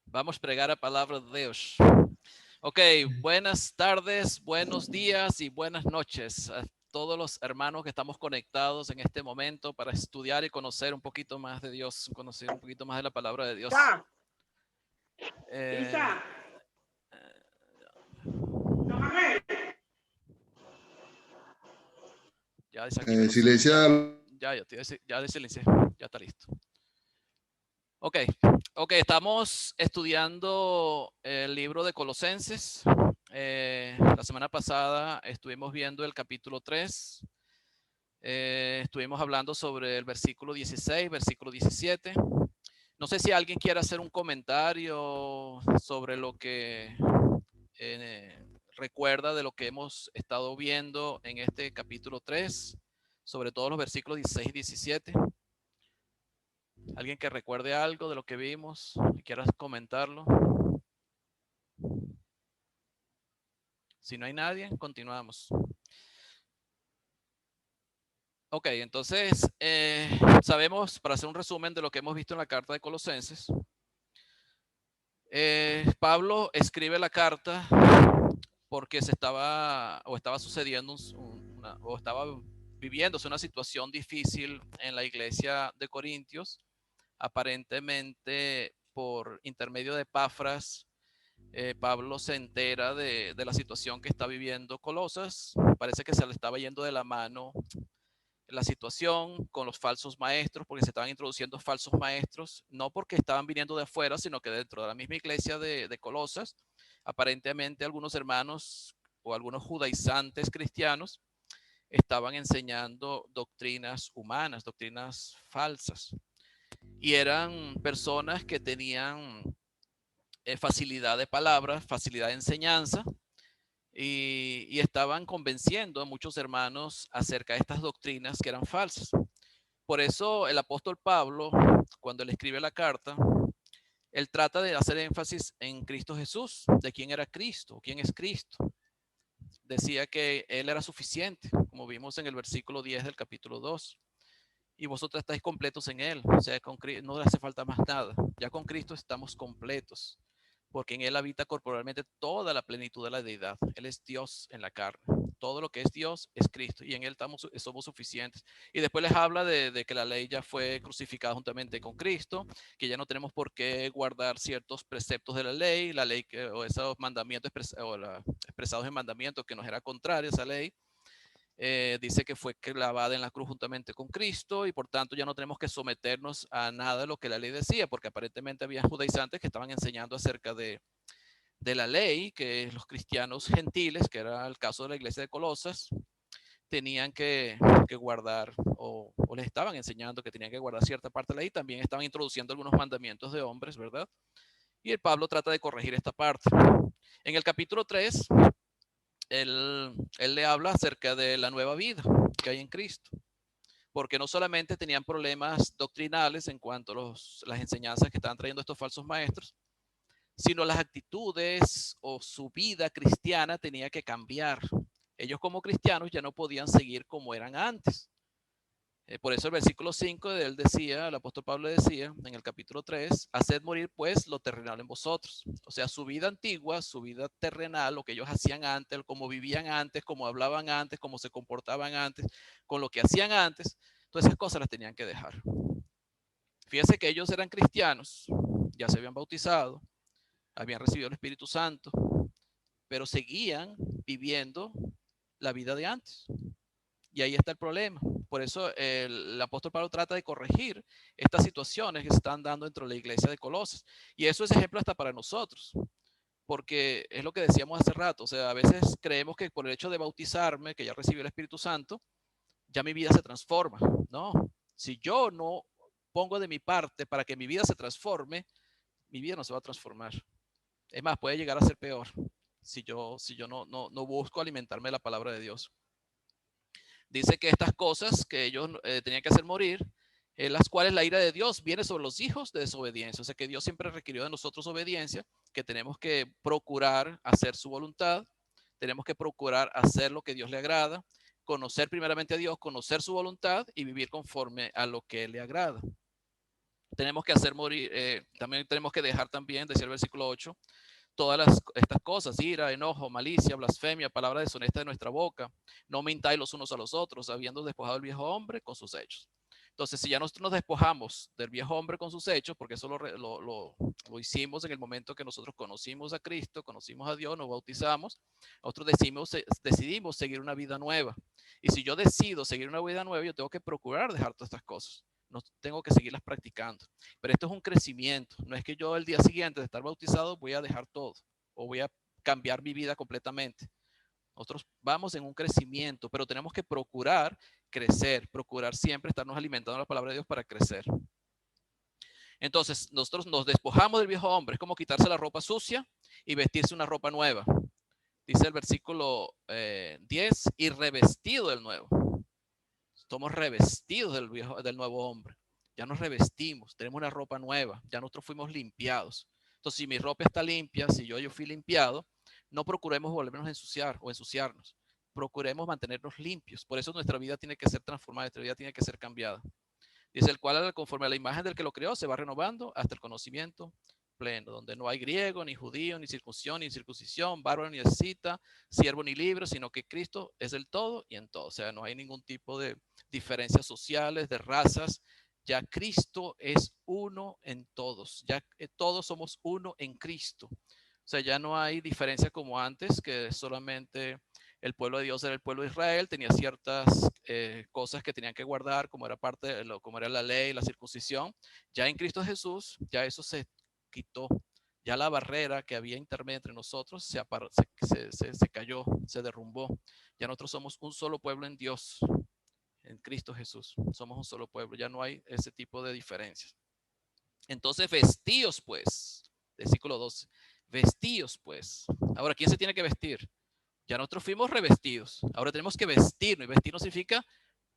Vamos a pregar a palabra de Dios. Ok, buenas tardes, buenos días y buenas noches a todos los hermanos que estamos conectados en este momento para estudiar y conocer un poquito más de Dios, conocer un poquito más de la palabra de Dios. Isa, Eh, Isa, llámame. ya dice aquí que no sé. Silenciar. Ya de silencio, ya está listo. Ok, estamos estudiando el libro de Colosenses. La semana pasada estuvimos viendo el capítulo 3. Estuvimos hablando sobre el versículo 16, versículo 17. No sé si alguien quiere hacer un comentario sobre lo que recuerda de lo que hemos estado viendo en este capítulo 3, sobre todos los versículos 16 y 17. ¿Alguien que recuerde algo de lo que vimos y quieras comentarlo? Si no hay nadie, continuamos. Ok, entonces sabemos, para hacer un resumen de lo que hemos visto en la carta de Colosenses, Pablo escribe la carta porque estaba sucediendo o estaba viviéndose una situación difícil en la iglesia de Corintios, aparentemente por intermedio de Epafras. Pablo se entera de la situación que está viviendo Colosas. Parece que se le estaba yendo de la mano la situación con los falsos maestros, porque se estaban introduciendo falsos maestros, no porque estaban viniendo de afuera, sino que dentro de la misma iglesia de Colosas, aparentemente algunos hermanos o algunos judaizantes cristianos estaban enseñando doctrinas humanas, doctrinas falsas. Y eran personas que tenían facilidad de palabra, facilidad de enseñanza, y estaban convenciendo a muchos hermanos acerca de estas doctrinas que eran falsas. Por eso el apóstol Pablo, cuando le escribe la carta, él trata de hacer énfasis en Cristo Jesús, de quién era Cristo, quién es Cristo. Decía que él era suficiente, como vimos en el versículo 10 del capítulo 2. Y vosotros estáis completos en él, o sea, no le hace falta más nada. Ya con Cristo estamos completos, porque en él habita corporalmente toda la plenitud de la deidad. Él es Dios en la carne. Todo lo que es Dios es Cristo y en él somos suficientes. Y después les habla de que la ley ya fue crucificada juntamente con Cristo, que ya no tenemos por qué guardar ciertos preceptos de la ley o esos mandamientos expresados en mandamientos que nos era contraria a esa ley. Dice que fue clavada en la cruz juntamente con Cristo y por tanto ya no tenemos que someternos a nada de lo que la ley decía, porque aparentemente había judaizantes que estaban enseñando acerca de la ley, que los cristianos gentiles, que era el caso de la iglesia de Colosas, tenían que guardar o les estaban enseñando que tenían que guardar cierta parte de la ley. También estaban introduciendo algunos mandamientos de hombres, ¿verdad? Y el Pablo trata de corregir esta parte. En el capítulo 3, él le habla acerca de la nueva vida que hay en Cristo, porque no solamente tenían problemas doctrinales en cuanto a las enseñanzas que estaban trayendo estos falsos maestros, sino las actitudes o su vida cristiana tenía que cambiar. Ellos como cristianos ya no podían seguir como eran antes. Por eso el versículo 5 de él decía, el apóstol Pablo decía en el capítulo 3, haced morir pues lo terrenal en vosotros. O sea, su vida antigua, su vida terrenal, lo que ellos hacían antes, cómo vivían antes, cómo hablaban antes, cómo se comportaban antes, con lo que hacían antes, todas esas cosas las tenían que dejar. Fíjense que ellos eran cristianos, ya se habían bautizado, habían recibido el Espíritu Santo, pero seguían viviendo la vida de antes. Y ahí está el problema. Por eso el apóstol Pablo trata de corregir estas situaciones que se están dando dentro de la iglesia de Colosas. Y eso es ejemplo hasta para nosotros, porque es lo que decíamos hace rato. O sea, a veces creemos que por el hecho de bautizarme, que ya recibí el Espíritu Santo, ya mi vida se transforma. No, si yo no pongo de mi parte para que mi vida se transforme, mi vida no se va a transformar. Es más, puede llegar a ser peor si yo no busco alimentarme de la palabra de Dios. Dice que estas cosas que ellos tenían que hacer morir, las cuales la ira de Dios viene sobre los hijos de desobediencia. O sea que Dios siempre requirió de nosotros obediencia, que tenemos que procurar hacer su voluntad, tenemos que procurar hacer lo que Dios le agrada, conocer primeramente a Dios, conocer su voluntad y vivir conforme a lo que le agrada. Tenemos que hacer morir, también tenemos que dejar también, decía el versículo 8, estas cosas, ira, enojo, malicia, blasfemia, palabra deshonesta de nuestra boca. No mintáis los unos a los otros, habiendo despojado el viejo hombre con sus hechos. Entonces, si ya nosotros nos despojamos del viejo hombre con sus hechos, porque eso lo hicimos en el momento que nosotros conocimos a Cristo, conocimos a Dios, nos bautizamos, nosotros decidimos seguir una vida nueva. Y si yo decido seguir una vida nueva, yo tengo que procurar dejar todas estas cosas. No tengo que seguirlas practicando. Pero esto es un crecimiento. No es que yo el día siguiente de estar bautizado voy a dejar todo o voy a cambiar mi vida completamente. Nosotros vamos en un crecimiento, pero tenemos que procurar crecer, procurar siempre estarnos alimentando de la palabra de Dios para crecer. Entonces, nosotros nos despojamos del viejo hombre, es como quitarse la ropa sucia y vestirse una ropa nueva. Dice el versículo 10, y revestido del nuevo. Somos revestidos del nuevo hombre. Ya nos revestimos, tenemos una ropa nueva, ya nosotros fuimos limpiados. Entonces, si mi ropa está limpia, si yo fui limpiado, no procuremos volvernos a ensuciar o ensuciarnos. Procuremos mantenernos limpios. Por eso nuestra vida tiene que ser transformada, nuestra vida tiene que ser cambiada. Dice, el cual conforme a la imagen del que lo creó se va renovando hasta el conocimiento pleno, donde no hay griego, ni judío, ni circuncisión, ni circuncisión, bárbaro, ni escita, siervo, ni libre, sino que Cristo es el todo y en todo. O sea, no hay ningún tipo de diferencias sociales, de razas. Ya Cristo es uno en todos. Ya todos somos uno en Cristo. O sea, ya no hay diferencia como antes, que solamente el pueblo de Dios era el pueblo de Israel, tenía ciertas cosas que tenían que guardar, como era parte de como era la ley, la circuncisión. Ya en Cristo Jesús, ya eso se quitó. Ya la barrera que había intermedia entre nosotros se cayó, se derrumbó. Ya nosotros somos un solo pueblo en Dios, en Cristo Jesús. Somos un solo pueblo, ya no hay ese tipo de diferencias. Entonces, vestíos pues, versículo 12, vestíos pues. Ahora, ¿quién se tiene que vestir? Ya nosotros fuimos revestidos, ahora tenemos que vestirnos, y vestir no significa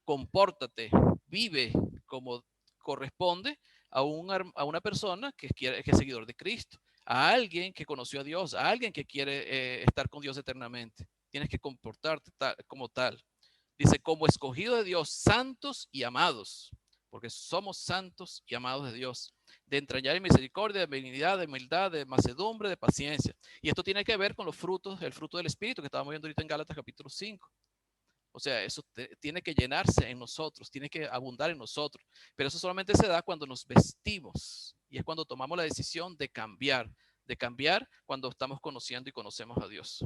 compórtate, vive como corresponde a una persona que es seguidor de Cristo, a alguien que conoció a Dios, a alguien que quiere estar con Dios eternamente. Tienes que comportarte como tal. Dice, como escogido de Dios, santos y amados, porque somos santos y amados de Dios, de entrañar misericordia, de benignidad, de humildad, de mansedumbre, de paciencia. Y esto tiene que ver con los frutos, el fruto del Espíritu que estábamos viendo ahorita en Gálatas capítulo 5. O sea, eso tiene que llenarse en nosotros, tiene que abundar en nosotros. Pero eso solamente se da cuando nos vestimos. Y es cuando tomamos la decisión de cambiar cuando estamos conociendo y conocemos a Dios.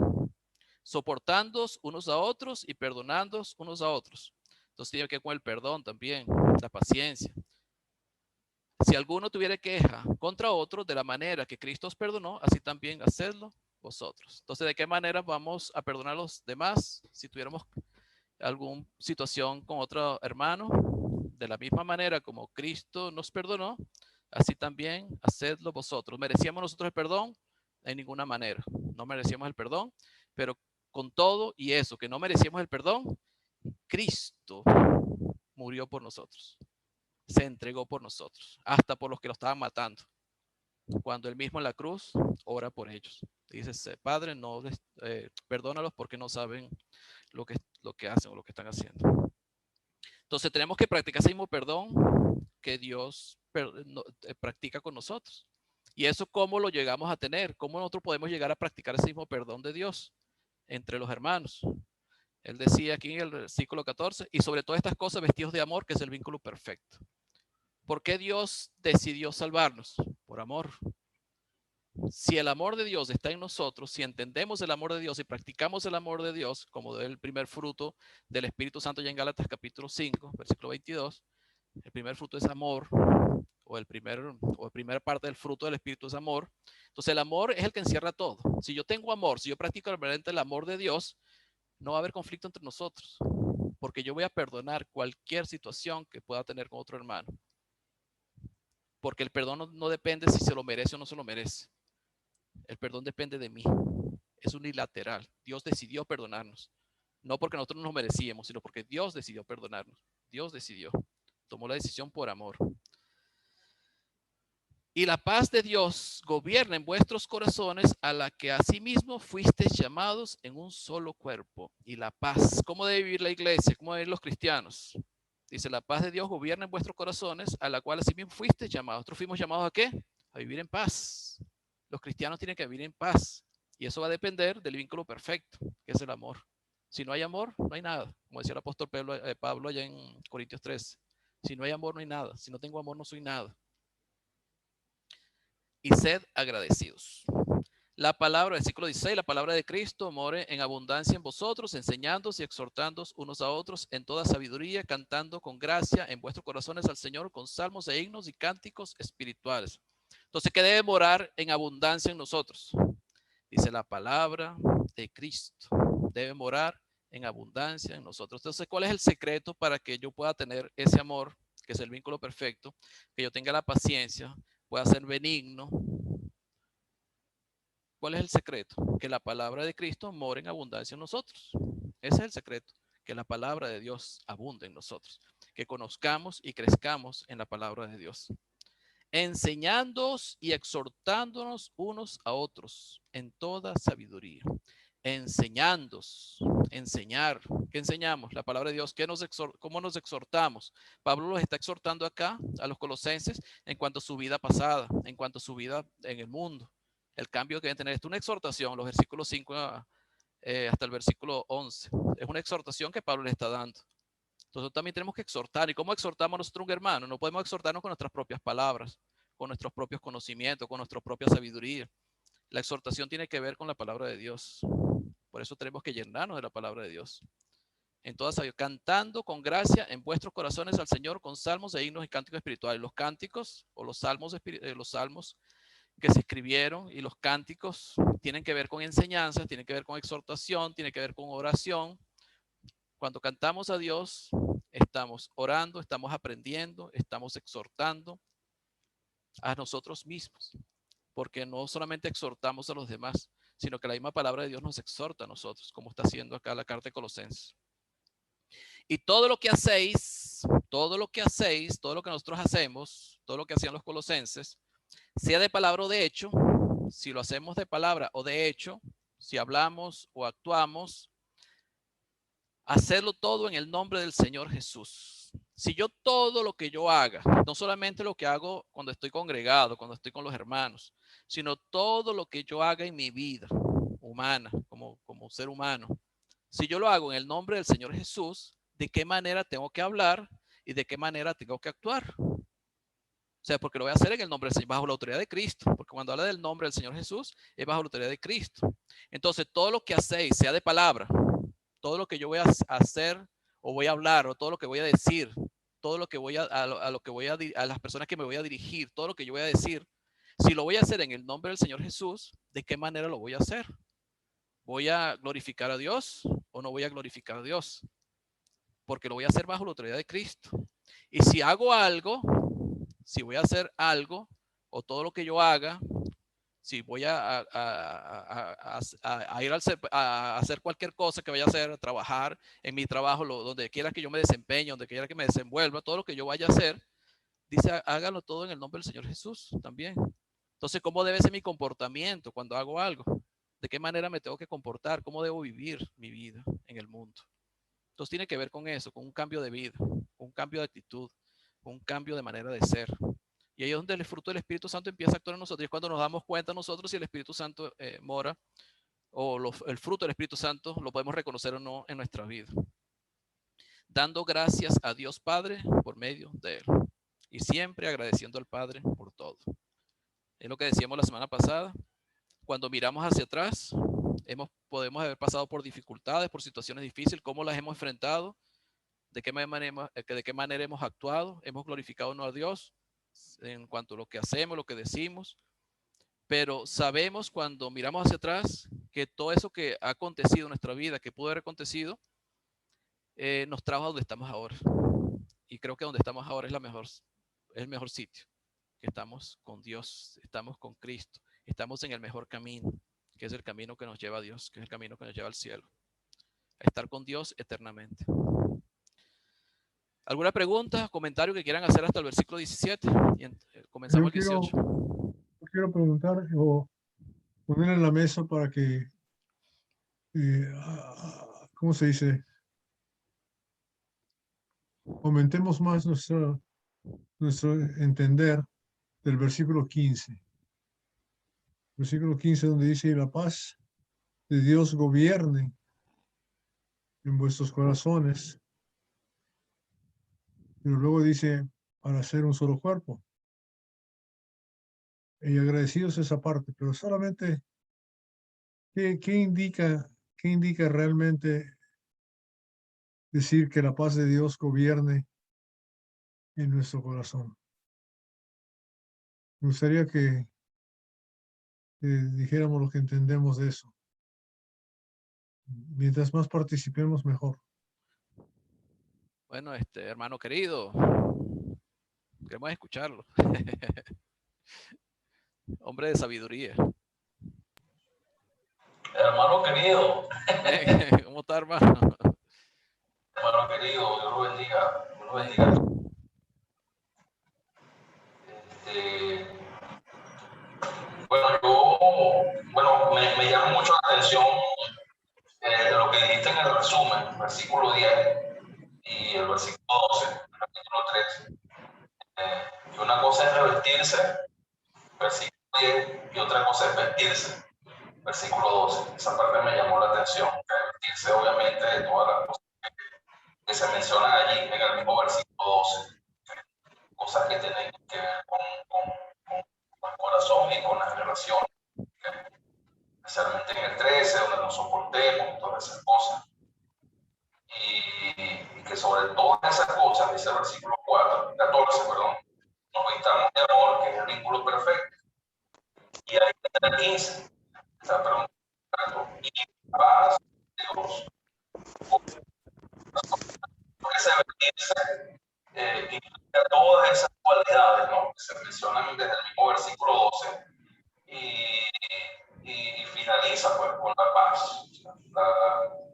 Soportándoos unos a otros y perdonándoos unos a otros. Entonces tiene que ver con el perdón también, la paciencia. Si alguno tuviera queja contra otro, de la manera que Cristo os perdonó, así también hacedlo vosotros. Entonces, ¿de qué manera vamos a perdonar a los demás si tuviéramos alguna situación con otro hermano? De la misma manera como Cristo nos perdonó, así también hacedlo vosotros. ¿Merecíamos nosotros el perdón? En ninguna manera. No merecíamos el perdón, pero con todo y eso, que no merecíamos el perdón, Cristo murió por nosotros. Se entregó por nosotros, hasta por los que lo estaban matando. Cuando él mismo en la cruz ora por ellos. Dice, Padre, no perdónalos porque no saben lo que hacen o lo que están haciendo. Entonces tenemos que practicar ese mismo perdón que Dios practica con nosotros. Y eso, ¿cómo lo llegamos a tener? ¿Cómo nosotros podemos llegar a practicar ese mismo perdón de Dios entre los hermanos? Él decía aquí en el versículo 14, y sobre todas estas cosas vestidos de amor, que es el vínculo perfecto. ¿Por qué Dios decidió salvarnos? Por amor. Si el amor de Dios está en nosotros, si entendemos el amor de Dios y practicamos el amor de Dios, como el primer fruto del Espíritu Santo ya en Gálatas capítulo 5, versículo 22, el primer fruto es amor, o primera parte del fruto del Espíritu es amor. Entonces el amor es el que encierra todo. Si yo tengo amor, si yo practico realmente el amor de Dios, no va a haber conflicto entre nosotros, porque yo voy a perdonar cualquier situación que pueda tener con otro hermano. Porque el perdón no depende si se lo merece o no se lo merece. El perdón depende de mí. Es unilateral. Dios decidió perdonarnos. No porque nosotros nos merecíamos, sino porque Dios decidió perdonarnos. Dios decidió. Tomó la decisión por amor. Y la paz de Dios gobierna en vuestros corazones, a la que asimismo fuisteis llamados en un solo cuerpo. Y la paz. ¿Cómo debe vivir la iglesia? ¿Cómo deben vivir los cristianos? Dice, la paz de Dios gobierna en vuestros corazones, a la cual así mismo fuiste llamados. Nosotros fuimos llamados ¿a qué? A vivir en paz. Los cristianos tienen que vivir en paz. Y eso va a depender del vínculo perfecto, que es el amor. Si no hay amor, no hay nada. Como decía el apóstol Pablo allá en Corintios 13. Si no hay amor, no hay nada. Si no tengo amor, no soy nada. Y sed agradecidos. La palabra, versículo 16, la palabra de Cristo more en abundancia en vosotros, enseñándoos y exhortándoos unos a otros en toda sabiduría, cantando con gracia en vuestros corazones al Señor con salmos e himnos y cánticos espirituales. Entonces, ¿qué debe morar en abundancia en nosotros? Dice la palabra de Cristo. Debe morar en abundancia en nosotros. Entonces, ¿cuál es el secreto para que yo pueda tener ese amor, que es el vínculo perfecto, que yo tenga la paciencia, pueda ser benigno? ¿Cuál es el secreto? Que la palabra de Cristo more en abundancia en nosotros. Ese es el secreto, que la palabra de Dios abunde en nosotros, que conozcamos y crezcamos en la palabra de Dios, enseñándoos y exhortándonos unos a otros en toda sabiduría. Enseñándoos, enseñar. ¿Qué enseñamos? La palabra de Dios. ¿Cómo nos exhortamos? Pablo los está exhortando acá a los colosenses en cuanto a su vida pasada, en cuanto a su vida en el mundo, el cambio que deben tener. Esto es una exhortación, los versículos 5 hasta el versículo 11. Es una exhortación que Pablo le está dando. Entonces también tenemos que exhortar. ¿Y cómo exhortamos a nuestro hermano? No podemos exhortarnos con nuestras propias palabras, con nuestros propios conocimientos, con nuestra propia sabiduría. La exhortación tiene que ver con la palabra de Dios. Por eso tenemos que llenarnos de la palabra de Dios. En todas sabiduría, cantando con gracia en vuestros corazones al Señor con salmos e himnos y cánticos espirituales. Los cánticos o los salmos que se escribieron y los cánticos tienen que ver con enseñanzas, tienen que ver con exhortación, tienen que ver con oración. Cuando cantamos a Dios, estamos orando, estamos aprendiendo, estamos exhortando a nosotros mismos, porque no solamente exhortamos a los demás, sino que la misma palabra de Dios nos exhorta a nosotros, como está haciendo acá la carta de Colosenses. Y todo lo que hacéis, todo lo que hacéis, todo lo que nosotros hacemos, todo lo que hacían los colosenses, sea de palabra o de hecho, si lo hacemos de palabra o de hecho, si hablamos o actuamos, hacerlo todo en el nombre del Señor Jesús. Si yo todo lo que yo haga, no solamente lo que hago cuando estoy congregado, cuando estoy con los hermanos, sino todo lo que yo haga en mi vida humana, como ser humano, si yo lo hago en el nombre del Señor Jesús, ¿de qué manera tengo que hablar y de qué manera tengo que actuar? O sea, porque lo voy a hacer en el nombre del Señor, bajo la autoridad de Cristo. Porque cuando habla del nombre del Señor Jesús, es bajo la autoridad de Cristo. Entonces, todo lo que hacéis, sea de palabra, todo lo que yo voy a hacer o voy a hablar, o todo lo que voy a decir, todo lo que voy a lo que voy a las personas que me voy a dirigir, todo lo que yo voy a decir, si lo voy a hacer en el nombre del Señor Jesús, ¿de qué manera lo voy a hacer? ¿Voy a glorificar a Dios o no voy a glorificar a Dios? Porque lo voy a hacer bajo la autoridad de Cristo. Y si hago algo, si voy a hacer algo, o todo lo que yo haga, si voy a ir a hacer cualquier cosa que vaya a hacer, a trabajar en mi trabajo, donde quiera que yo me desempeñe, donde quiera que me desenvuelva, todo lo que yo vaya a hacer, dice, hágalo todo en el nombre del Señor Jesús también. Entonces, ¿cómo debe ser mi comportamiento cuando hago algo? ¿De qué manera me tengo que comportar? ¿Cómo debo vivir mi vida en el mundo? Entonces tiene que ver con eso, con un cambio de vida, con un cambio de actitud, con un cambio de manera de ser. Y ahí es donde el fruto del Espíritu Santo empieza a actuar en nosotros. Y es cuando nos damos cuenta nosotros si el Espíritu Santo mora o el fruto del Espíritu Santo lo podemos reconocer o no en nuestra vida. Dando gracias a Dios Padre por medio de Él. Y siempre agradeciendo al Padre por todo. Es lo que decíamos la semana pasada. Cuando miramos hacia atrás, podemos haber pasado por dificultades, por situaciones difíciles, cómo las hemos enfrentado, de qué manera hemos actuado, hemos glorificado a Dios en cuanto a lo que hacemos, lo que decimos, pero sabemos cuando miramos hacia atrás que todo eso que ha acontecido en nuestra vida, que pudo haber acontecido, nos trajo a donde estamos ahora. Y creo que donde estamos ahora es el mejor sitio, que estamos con Dios, estamos con Cristo, estamos en el mejor camino, que es el camino que nos lleva a Dios, que es el camino que nos lleva al cielo, a estar con Dios eternamente. ¿Alguna pregunta, comentario que quieran hacer hasta el versículo 17? Y comenzamos el 18. Quiero preguntar o poner en la mesa para que, ¿cómo se dice? aumentemos más nuestro entender del versículo 15. Versículo 15 donde dice, y la paz de Dios gobierne en vuestros corazones. Pero luego dice, para ser un solo cuerpo. Y agradecidos esa parte, pero solamente, ¿qué indica realmente decir que la paz de Dios gobierne en nuestro corazón? Me gustaría que dijéramos lo que entendemos de eso. Mientras más participemos, mejor. Bueno, hermano querido, queremos escucharlo. Hombre de sabiduría. Hermano querido. ¿Cómo está, hermano? Hermano querido, Dios lo bendiga. Dios lo bendiga. Me llama mucho la atención lo que dijiste en el resumen, versículo 10 y el versículo 12, el capítulo 13. Que una cosa es revestirse, versículo 10, y otra cosa es vestirse, versículo 12. Esa parte me llamó la atención, revestirse obviamente de todas las cosas que se mencionan allí en el mismo versículo 12. Cosas que tienen que ver con el corazón y con las relaciones. Especialmente en el 13, donde nos soportemos, todas esas cosas. Y que sobre todas esas cosas, dice el versículo 14, nos vistamos de amor, que es el vínculo perfecto. Y ahí en el 15, está preguntando, y paz de Dios, porque se vestirse implica todas esas cualidades, ¿no? Que se mencionan desde el mismo versículo 12 y finaliza pues con la paz.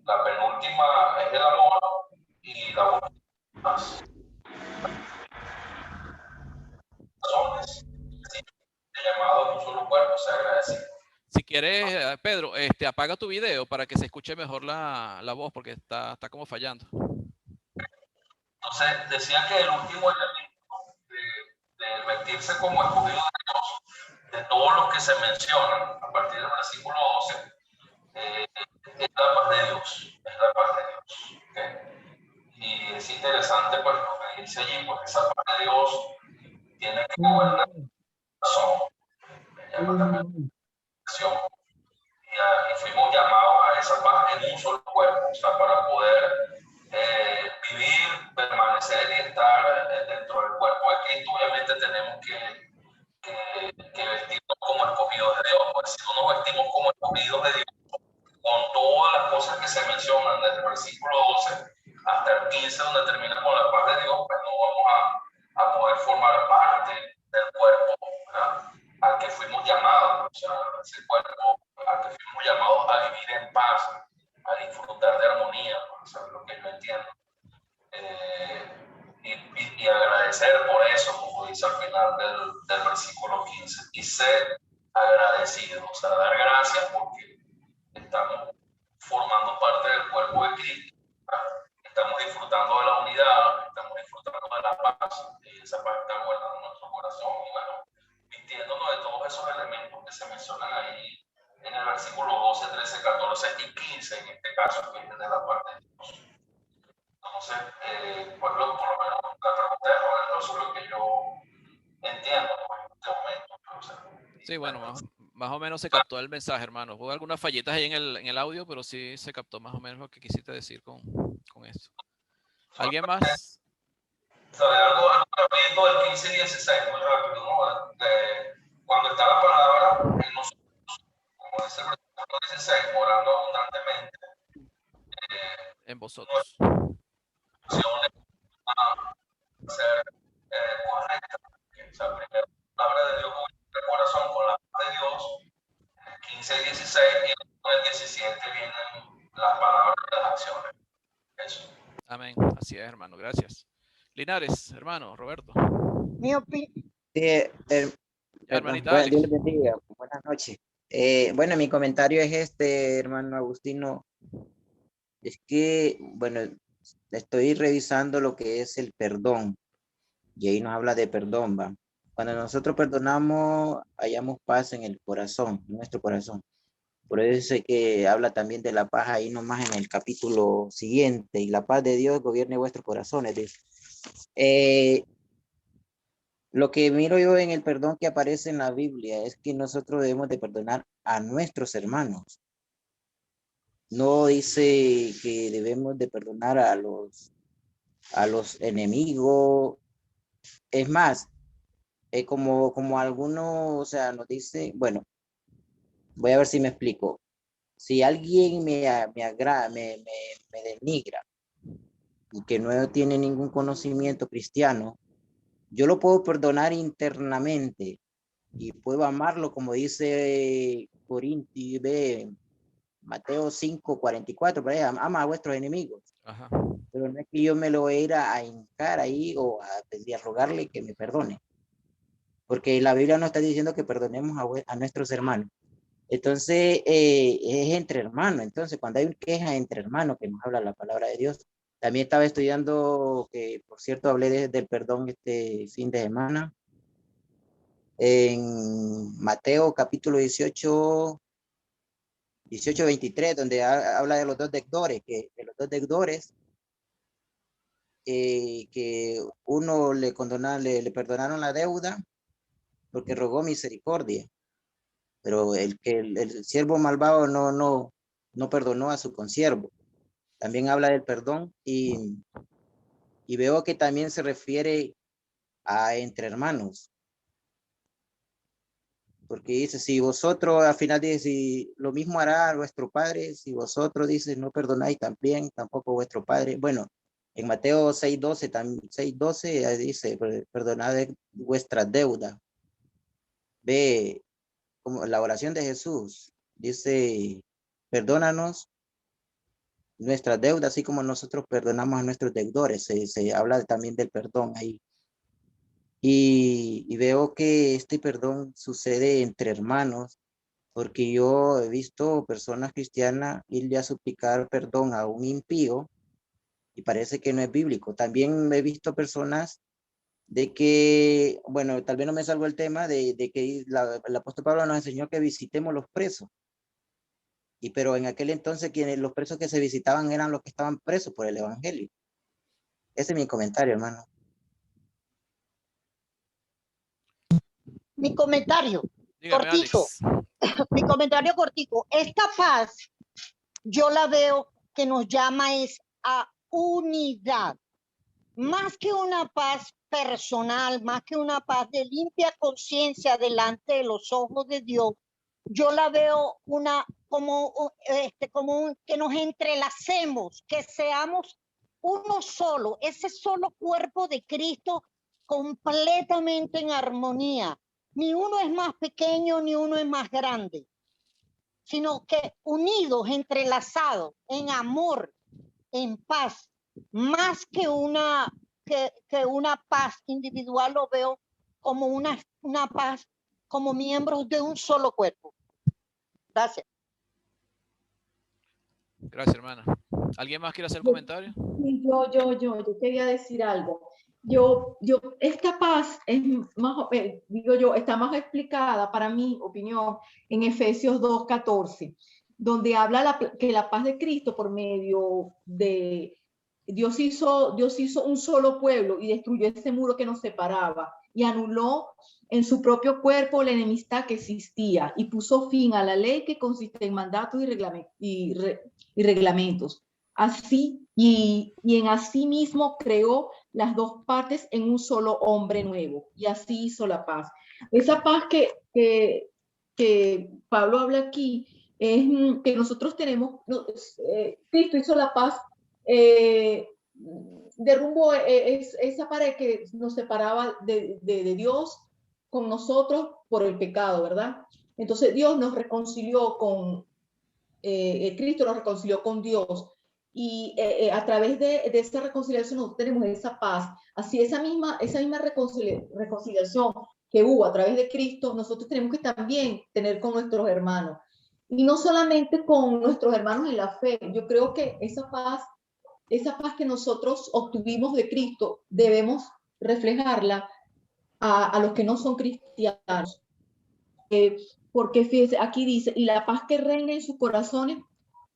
La penúltima es el amor y la última paz. Razones, llamado a un solo cuerpo, se agradecido. Si quieres, Pedro, apaga tu video para que se escuche mejor la voz, porque está como fallando. Entonces, decía que el último elemento de vestirse como escogido de Dios, de todos los que se mencionan a partir del versículo 12, es la paz de Dios. Es la paz de Dios. ¿Okay? Y es interesante, pues, lo que dice allí, pues, esa paz de Dios tiene que gobernar el corazón. Me llama también la atención. Y fuimos llamados a esa paz en un solo cuerpo, o sea, para poder vivir, permanecer y estar dentro del cuerpo de Cristo. Obviamente tenemos que vestirnos como escogidos de Dios, porque si no nos vestimos como escogidos de Dios, con todas las cosas que se mencionan desde el versículo 12 hasta el 15, donde termina con la paz de Dios, pues no vamos a poder formar parte del cuerpo, ¿verdad? Al que fuimos llamados, o sea, ese cuerpo al que fuimos llamados a vivir en paz, a disfrutar de armonía, o sea, lo que yo entiendo. Y agradecer por eso, como dice al final del versículo 15, y ser agradecidos, o sea, dar gracias porque estamos formando parte del cuerpo de Cristo, estamos disfrutando de la unidad, estamos disfrutando de la paz, y esa paz está guardada en nuestro corazón, y bueno, vistiéndonos de todos esos elementos que se mencionan ahí en el versículo 12, 13, 14 y 15, en este caso, que es de la parte de Dios. Entonces, pues por lo menos la pregunta de Roberto, eso es lo que yo entiendo, pues, en este momento. O sea, sí, bueno, más o menos se captó el mensaje, hermano. Hubo algunas fallitas ahí en el audio, pero sí se captó más o menos lo que quisiste decir con esto. ¿Alguien más? ¿Sabe algo rapidito del 15 y 16? Muy rápido, ¿no? Cuando está la palabra en nosotros, como dice el versículo 16, morando abundantemente. En vosotros. Acciones a ser correctas. O sea, primero la palabra de Dios en el corazón con la paz de Dios. 15 y 16 y en el 17 vienen las palabras y las acciones. Eso. Amén. Así es, hermano. Gracias. Linares, hermano, Roberto. Mi opinión. Hermanita Bueno, Alex. Dios les bendiga. Buenas noches. Bueno, mi comentario es hermano Agustino. Es que, bueno, estoy revisando lo que es el perdón. Y ahí nos habla de perdón, ¿va? Cuando nosotros perdonamos, hallamos paz en el corazón, en nuestro corazón. Por eso es que habla también de la paz ahí nomás en el capítulo siguiente. Y la paz de Dios gobierne vuestros corazones. Dice. Lo que miro yo en el perdón que aparece en la Biblia es que nosotros debemos de perdonar a nuestros hermanos. No dice que debemos de perdonar a los enemigos. Es más, como algunos, o sea, nos dice, bueno, voy a ver si me explico. Si alguien me denigra y que no tiene ningún conocimiento cristiano, yo lo puedo perdonar internamente y puedo amarlo, como dice Corintios, Mateo 5:44, por ahí, ama a vuestros enemigos. Ajá. Pero no es que yo me lo voy a ir a hincar ahí o a rogarle que me perdone. Porque la Biblia no está diciendo que perdonemos a nuestros hermanos. Entonces, es entre hermanos. Entonces, cuando hay una queja entre hermanos, que nos habla la palabra de Dios, también estaba estudiando, que por cierto hablé del perdón este fin de semana, en Mateo capítulo 18:23, donde habla de los dos deudores, que uno le perdonaron la deuda porque rogó misericordia, pero el siervo malvado no perdonó a su consiervo. También habla del perdón y veo que también se refiere a entre hermanos, porque dice, si vosotros, al final dice, si lo mismo hará vuestro Padre, si vosotros, dice, no perdonáis también, tampoco vuestro Padre. Bueno, en Mateo 6:12 dice, perdonad vuestras deudas. Ve como la oración de Jesús, dice, perdónanos nuestras deudas, así como nosotros perdonamos a nuestros deudores. Se habla también del perdón ahí. Y veo que este perdón sucede entre hermanos, porque yo he visto personas cristianas irle a suplicar perdón a un impío y parece que no es bíblico. También he visto personas de que, bueno, tal vez no me salgo el tema de que el apóstol Pablo nos enseñó que visitemos los presos. Pero en aquel entonces los presos que se visitaban eran los que estaban presos por el evangelio. Ese es mi comentario, hermano. Mi comentario, Dígame, cortico, Alex. mi comentario cortico. Esta paz, yo la veo que nos llama es a unidad. Más que una paz personal, más que una paz de limpia conciencia delante de los ojos de Dios, yo la veo que nos entrelacemos, que seamos uno solo, ese solo cuerpo de Cristo completamente en armonía. Ni uno es más pequeño, ni uno es más grande, sino que unidos, entrelazados, en amor, en paz, más que una paz individual, lo veo como una paz como miembros de un solo cuerpo. Gracias. Gracias, hermana. ¿Alguien más quiere hacer comentario? Yo quería decir algo. Esta paz es más, digo yo, está más explicada para mi opinión en Efesios 2:14, donde habla que la paz de Cristo por medio de Dios hizo un solo pueblo y destruyó ese muro que nos separaba y anuló en su propio cuerpo la enemistad que existía y puso fin a la ley que consiste en mandatos y reglamentos. Así, y en así mismo creó las dos partes en un solo hombre nuevo, y así hizo la paz. Esa paz que Pablo habla aquí es que nosotros tenemos, Cristo hizo la paz, derrumbó esa pared que nos separaba de Dios con nosotros por el pecado, ¿verdad? Entonces Dios nos reconcilió Cristo nos reconcilió con Dios. Y a través de esa reconciliación nosotros tenemos esa paz. Así esa misma reconciliación que hubo a través de Cristo, nosotros tenemos que también tener con nuestros hermanos. Y no solamente con nuestros hermanos en la fe. Yo creo que esa paz esa paz que nosotros obtuvimos de Cristo, debemos reflejarla a los que no son cristianos. Porque fíjese, aquí dice, y la paz que reina en sus corazones,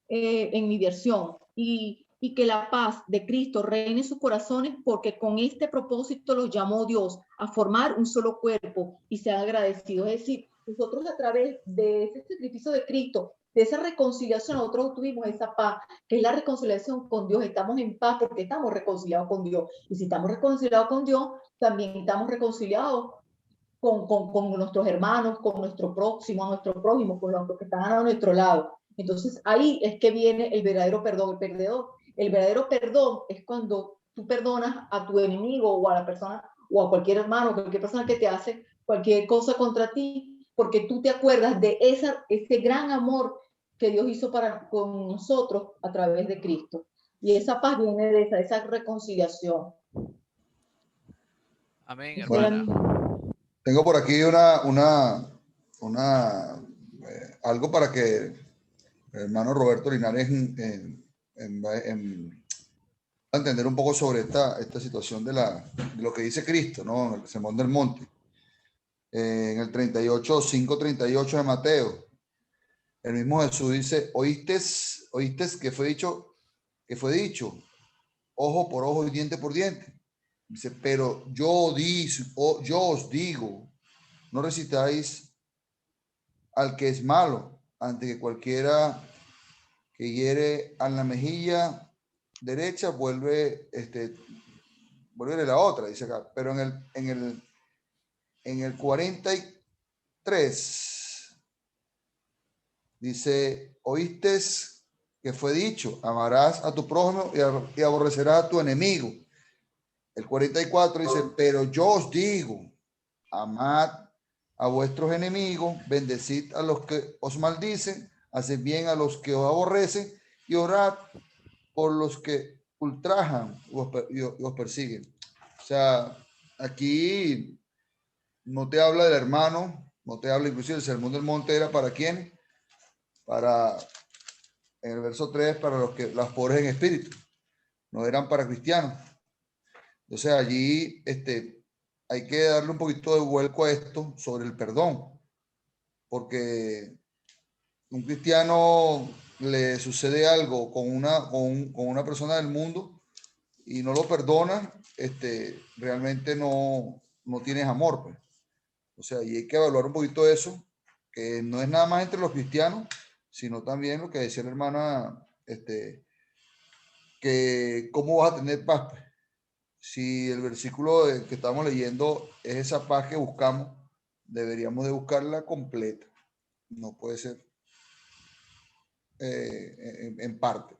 en mi versión, y que la paz de Cristo reine en sus corazones, porque con este propósito los llamó Dios a formar un solo cuerpo y sean agradecidos. Es decir, nosotros a través de ese sacrificio de Cristo, de esa reconciliación, nosotros tuvimos esa paz, que es la reconciliación con Dios. Estamos en paz porque estamos reconciliados con Dios. Y si estamos reconciliados con Dios, también estamos reconciliados con nuestros hermanos, con nuestro próximo, a nuestro prójimo, con los que están a nuestro lado. Entonces ahí es que viene el verdadero perdón, el verdadero perdón es cuando tú perdonas a tu enemigo o a la persona o a cualquier hermano, cualquier persona que te hace cualquier cosa contra ti, porque tú te acuerdas de ese gran amor que Dios hizo con nosotros a través de Cristo. Y esa paz viene de esa reconciliación. Amén, Bueno, hermana. Tengo por aquí algo para que el hermano Roberto Linares a entender un poco sobre esta situación de lo que dice Cristo, ¿no? En el Sermón del Monte. En el 5:38 de Mateo, el mismo Jesús dice, oíste que fue dicho, ojo por ojo y diente por diente. Dice, pero yo os digo, no resistáis al que es malo, ante que cualquiera que hiere a la mejilla derecha vuelve la otra, dice acá. Pero en el 43 dice, oíste que fue dicho, amarás a tu prójimo y aborrecerás a tu enemigo. El 44 dice, pero yo os digo, amad a vuestros enemigos, bendecid a los que os maldicen, haced bien a los que os aborrecen y orad por los que ultrajan y os persiguen. O sea, aquí no te habla del hermano, no te habla, inclusive el Sermón del Monte era para quién, en el verso 3, para los pobres en espíritu, no eran para cristianos. Entonces allí hay que darle un poquito de vuelco a esto sobre el perdón, porque un cristiano le sucede algo con una persona del mundo y no lo perdona, realmente no tienes amor, pues. O sea, y hay que evaluar un poquito eso, que no es nada más entre los cristianos, sino también lo que decía la hermana, que cómo vas a tener paz, pues. Si el versículo que estamos leyendo es esa paz que buscamos, deberíamos de buscarla completa. No puede ser en parte.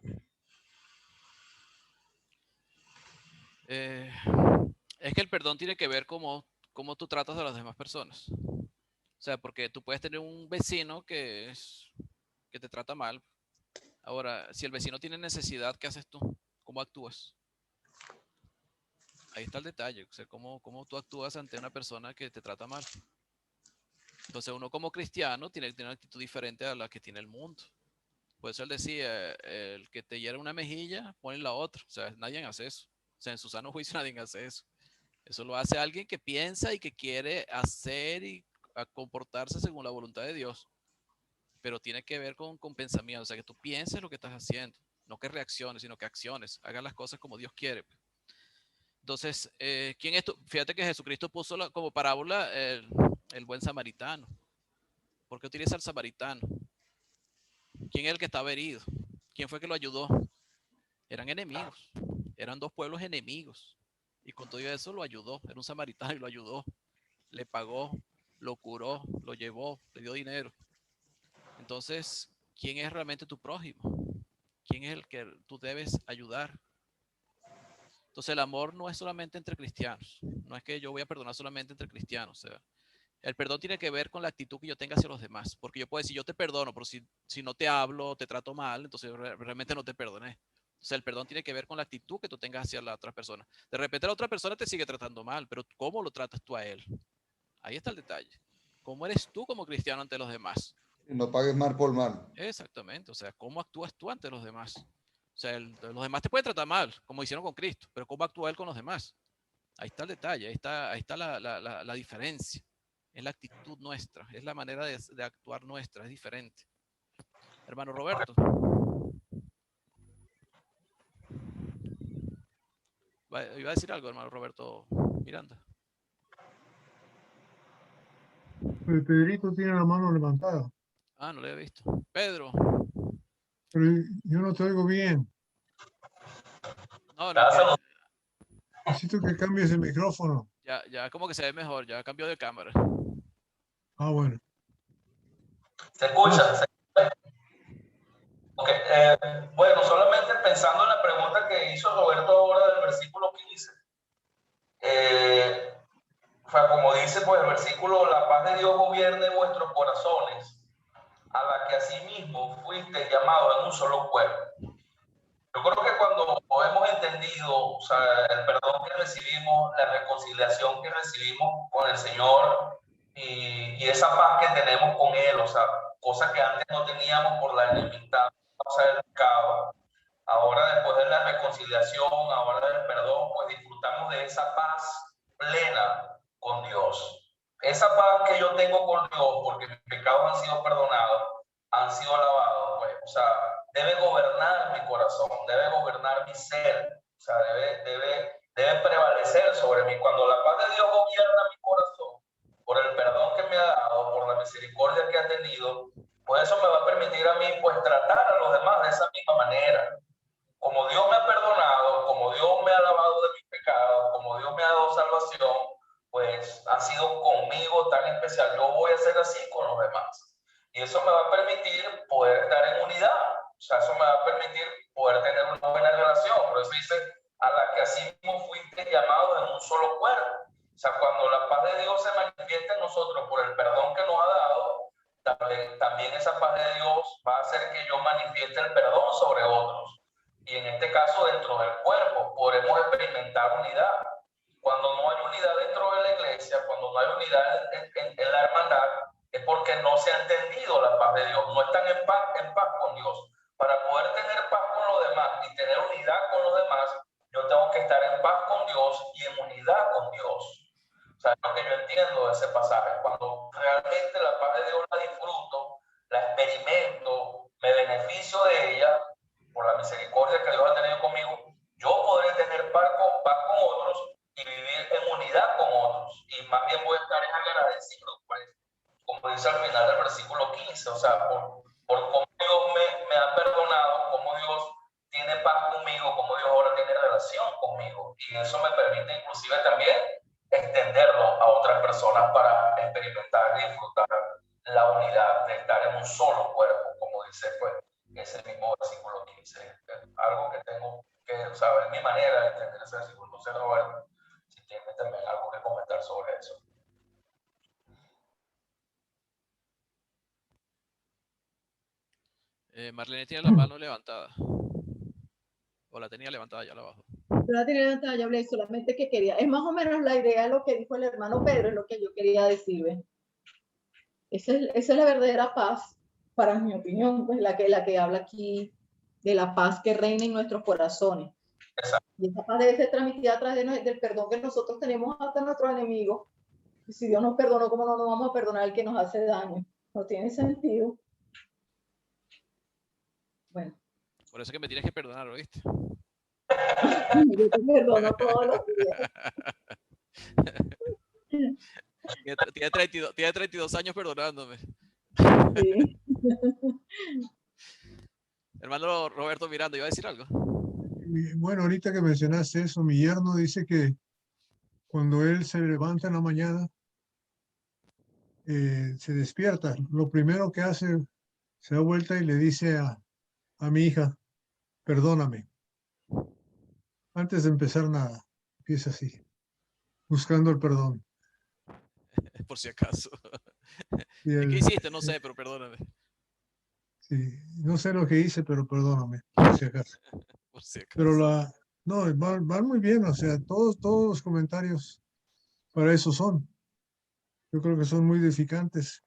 Es que el perdón tiene que ver cómo tú tratas a las demás personas. O sea, porque tú puedes tener un vecino que te trata mal. Ahora, si el vecino tiene necesidad, ¿qué haces tú? ¿Cómo actúas? Ahí está el detalle. O sea, cómo tú actúas ante una persona que te trata mal. Entonces, uno como cristiano tiene que tener una actitud diferente a la que tiene el mundo. Por eso él decía, el que te hiera una mejilla, ponle la otra. O sea, nadie hace eso. O sea, en su sano juicio nadie hace eso. Eso lo hace alguien que piensa y que quiere hacer y comportarse según la voluntad de Dios. Pero tiene que ver con pensamiento. O sea, que tú pienses lo que estás haciendo. No que reacciones, sino que acciones. Hagas las cosas como Dios quiere. Entonces, ¿quién es tú? Fíjate que Jesucristo puso como parábola el buen samaritano. ¿Por qué utiliza el samaritano? ¿Quién es el que estaba herido? ¿Quién fue que lo ayudó? Eran enemigos. Eran dos pueblos enemigos. Y con todo eso lo ayudó. Era un samaritano y lo ayudó. Le pagó, lo curó, lo llevó, le dio dinero. Entonces, ¿quién es realmente tu prójimo? ¿Quién es el que tú debes ayudar? Entonces, el amor no es solamente entre cristianos. No es que yo voy a perdonar solamente entre cristianos. O sea, el perdón tiene que ver con la actitud que yo tenga hacia los demás. Porque yo puedo decir, yo te perdono, pero si no te hablo, te trato mal, entonces realmente no te perdoné. O sea, el perdón tiene que ver con la actitud que tú tengas hacia la otra persona. De repente la otra persona te sigue tratando mal, pero ¿cómo lo tratas tú a él? Ahí está el detalle. ¿Cómo eres tú como cristiano ante los demás? No pagues mal por mal. Exactamente. O sea, ¿cómo actúas tú ante los demás? O sea, los demás te pueden tratar mal, como hicieron con Cristo, pero ¿cómo actúa Él con los demás? Ahí está el detalle, ahí está la diferencia. Es la actitud nuestra, es la manera de actuar nuestra, es diferente. Hermano Roberto. Iba a decir algo, hermano Roberto Miranda. El Pedrito tiene la mano levantada. Ah, no lo había visto. Pedro. Pero yo no te oigo bien. No, Necesito que cambies el micrófono. ya como que se ve mejor, ya cambió de cámara. Ah, bueno. ¿Se escucha? Okay. Bueno, solamente pensando en la pregunta que hizo Roberto ahora del versículo 15. O sea, como dice pues el versículo, la paz de Dios gobierne vuestros corazones, a la que asimismo fuiste llamado en un solo cuerpo. Yo creo que cuando hemos entendido, o sea, el perdón que recibimos, la reconciliación que recibimos con el Señor y esa paz que tenemos con Él, o sea, cosas que antes no teníamos por la enemistad, causa del pecado. Ahora, después de la reconciliación, ahora del perdón, pues disfrutamos de esa paz plena con Dios. Esa paz que yo tengo con Dios, porque mis pecados han sido perdonados, han sido lavados, pues, o sea, debe gobernar mi corazón, debe gobernar mi ser, o sea, debe prevalecer sobre mí. Cuando la paz de Dios gobierna mi corazón, por el perdón que me ha dado, por la misericordia que ha tenido, pues eso me va a permitir a mí, pues, tratar a los demás de esa misma manera. Como Dios me ha perdonado, como Dios me ha lavado de mis pecados, como Dios me ha dado salvación, pues ha sido conmigo tan especial. Yo voy a ser así con los demás. Y eso me va a permitir poder estar en unidad. O sea, eso me va a permitir poder tener una buena relación. Por eso dice, a la que así mismo fuiste llamados en un solo cuerpo. O sea, cuando la paz de Dios se manifiesta en nosotros por el perdón que nos ha dado, también esa paz de Dios va a hacer que yo manifieste el perdón sobre otros. Y en este caso, dentro del cuerpo, podremos experimentar unidad. Cuando no hay unidad dentro de la iglesia, cuando no hay unidad en la hermandad, es porque no se ha entendido la paz de Dios, no están en paz con Dios. Para poder tener paz con los demás y tener unidad con los demás, yo tengo que estar en paz con Dios y en unidad con Dios. O sea, es lo que yo entiendo de ese pasaje. Cuando realmente la paz de Dios la disfruto, la experimento, me beneficio de ella, por la misericordia que Dios ha tenido conmigo, yo podré tener paz con otros y vivir en unidad con otros. Y más bien voy a estar agradecido, pues, como dice al final del versículo 15, o sea, por cómo Dios me ha perdonado, cómo Dios tiene paz conmigo, cómo Dios ahora tiene relación conmigo. Y eso me permite inclusive también extenderlo a otras personas para experimentar y disfrutar la unidad de estar en un solo cuerpo, como dice pues ese mismo versículo 15. Algo que tengo que saber, mi manera de entender ese versículo. No sé, Roberto, si tiene también algo que comentar sobre eso. Marlene tiene la mano levantada. O la tenía levantada ya la abajo. Yo la tenía levantada, ya hablé, solamente que quería. Es más o menos la idea de lo que dijo el hermano Pedro, es lo que yo quería decir. ¿Ves? Esa es la verdadera paz, para mi opinión, pues la que habla aquí de la paz que reina en nuestros corazones. Exacto. Y esa paz debe ser transmitida a través del perdón que nosotros tenemos hasta nuestros enemigos. Y si Dios nos perdonó, ¿cómo no nos vamos a perdonar al que nos hace daño? No tiene sentido. Bueno. Por eso es que me tienes que perdonar, ¿oíste? Yo te perdono todos los días. Tiene 32 años perdonándome. Sí. Hermano Roberto Miranda, ¿iba a decir algo? Bueno, ahorita que mencionaste eso, mi yerno dice que cuando él se levanta en la mañana, se despierta. Lo primero que hace, se da vuelta y le dice a mi hija, perdóname. Antes de empezar nada, empieza así, buscando el perdón. Por si acaso. Y ¿Qué hiciste? No sé, pero perdóname. Sí, no sé lo que hice, pero perdóname, por si acaso. Por si acaso. Pero no, van muy bien, o sea, todos los comentarios para eso son. Yo creo que son muy edificantes.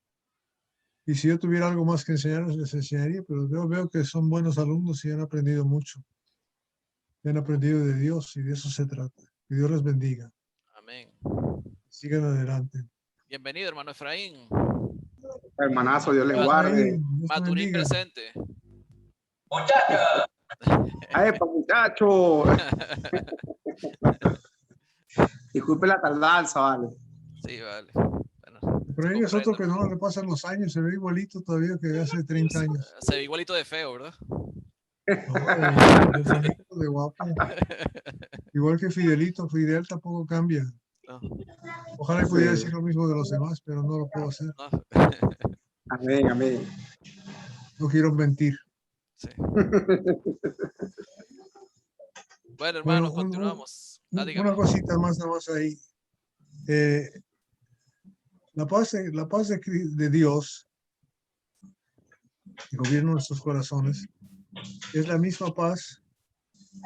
Y si yo tuviera algo más que enseñarles, les enseñaría, pero yo veo que son buenos alumnos y han aprendido mucho. que han aprendido de Dios y de eso se trata. Que Dios les bendiga. Amén. Sigan adelante. Bienvenido, hermano Efraín. Hermanazo, Dios les Ah, guarde. Dios te Maturín bendiga. presente. Muchachos, ¡Ay, muchacho! Disculpe la tardanza, vale. Sí, vale. Bueno, Pero ahí es otro que comprendo. no le pasan los años, se ve igualito todavía que hace 30 años. Se ve igualito de feo, ¿verdad? No, de bonito, de guapo. Igual que Fidelito, Fidel tampoco cambia. No, Ojalá pudiera Sí. decir lo mismo de los demás, pero no lo puedo hacer. no. Amén, amén. No quiero mentir. Sí. Bueno, Bueno, hermanos, continuamos. una Dígame. cosita más, nada más ahí. La paz de Dios que gobierna nuestros corazones es la misma paz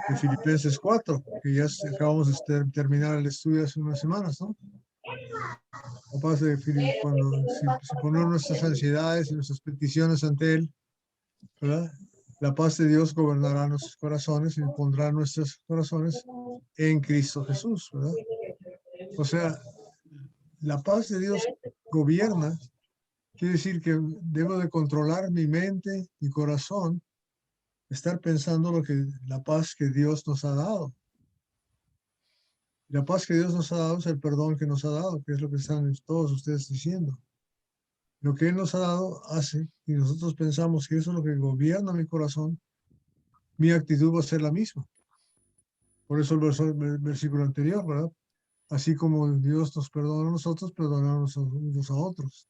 de Filipenses 4, que ya acabamos de terminar el estudio hace unas semanas, ¿no? La paz de cuando si ponemos nuestras ansiedades y nuestras peticiones ante Él, ¿verdad? La paz de Dios gobernará nuestros corazones y pondrá nuestros corazones en Cristo Jesús, ¿verdad? O sea, la paz de Dios gobierna, quiere decir que debo de controlar mi mente, mi corazón, estar pensando la paz que Dios nos ha dado. La paz que Dios nos ha dado es el perdón que nos ha dado, que es lo que están todos ustedes diciendo. Lo que Él nos ha dado hace, y nosotros pensamos que eso es lo que gobierna mi corazón, mi actitud va a ser la misma. Por eso el versículo anterior, ¿verdad? Así como Dios nos perdona a nosotros, perdonamos unos a otros.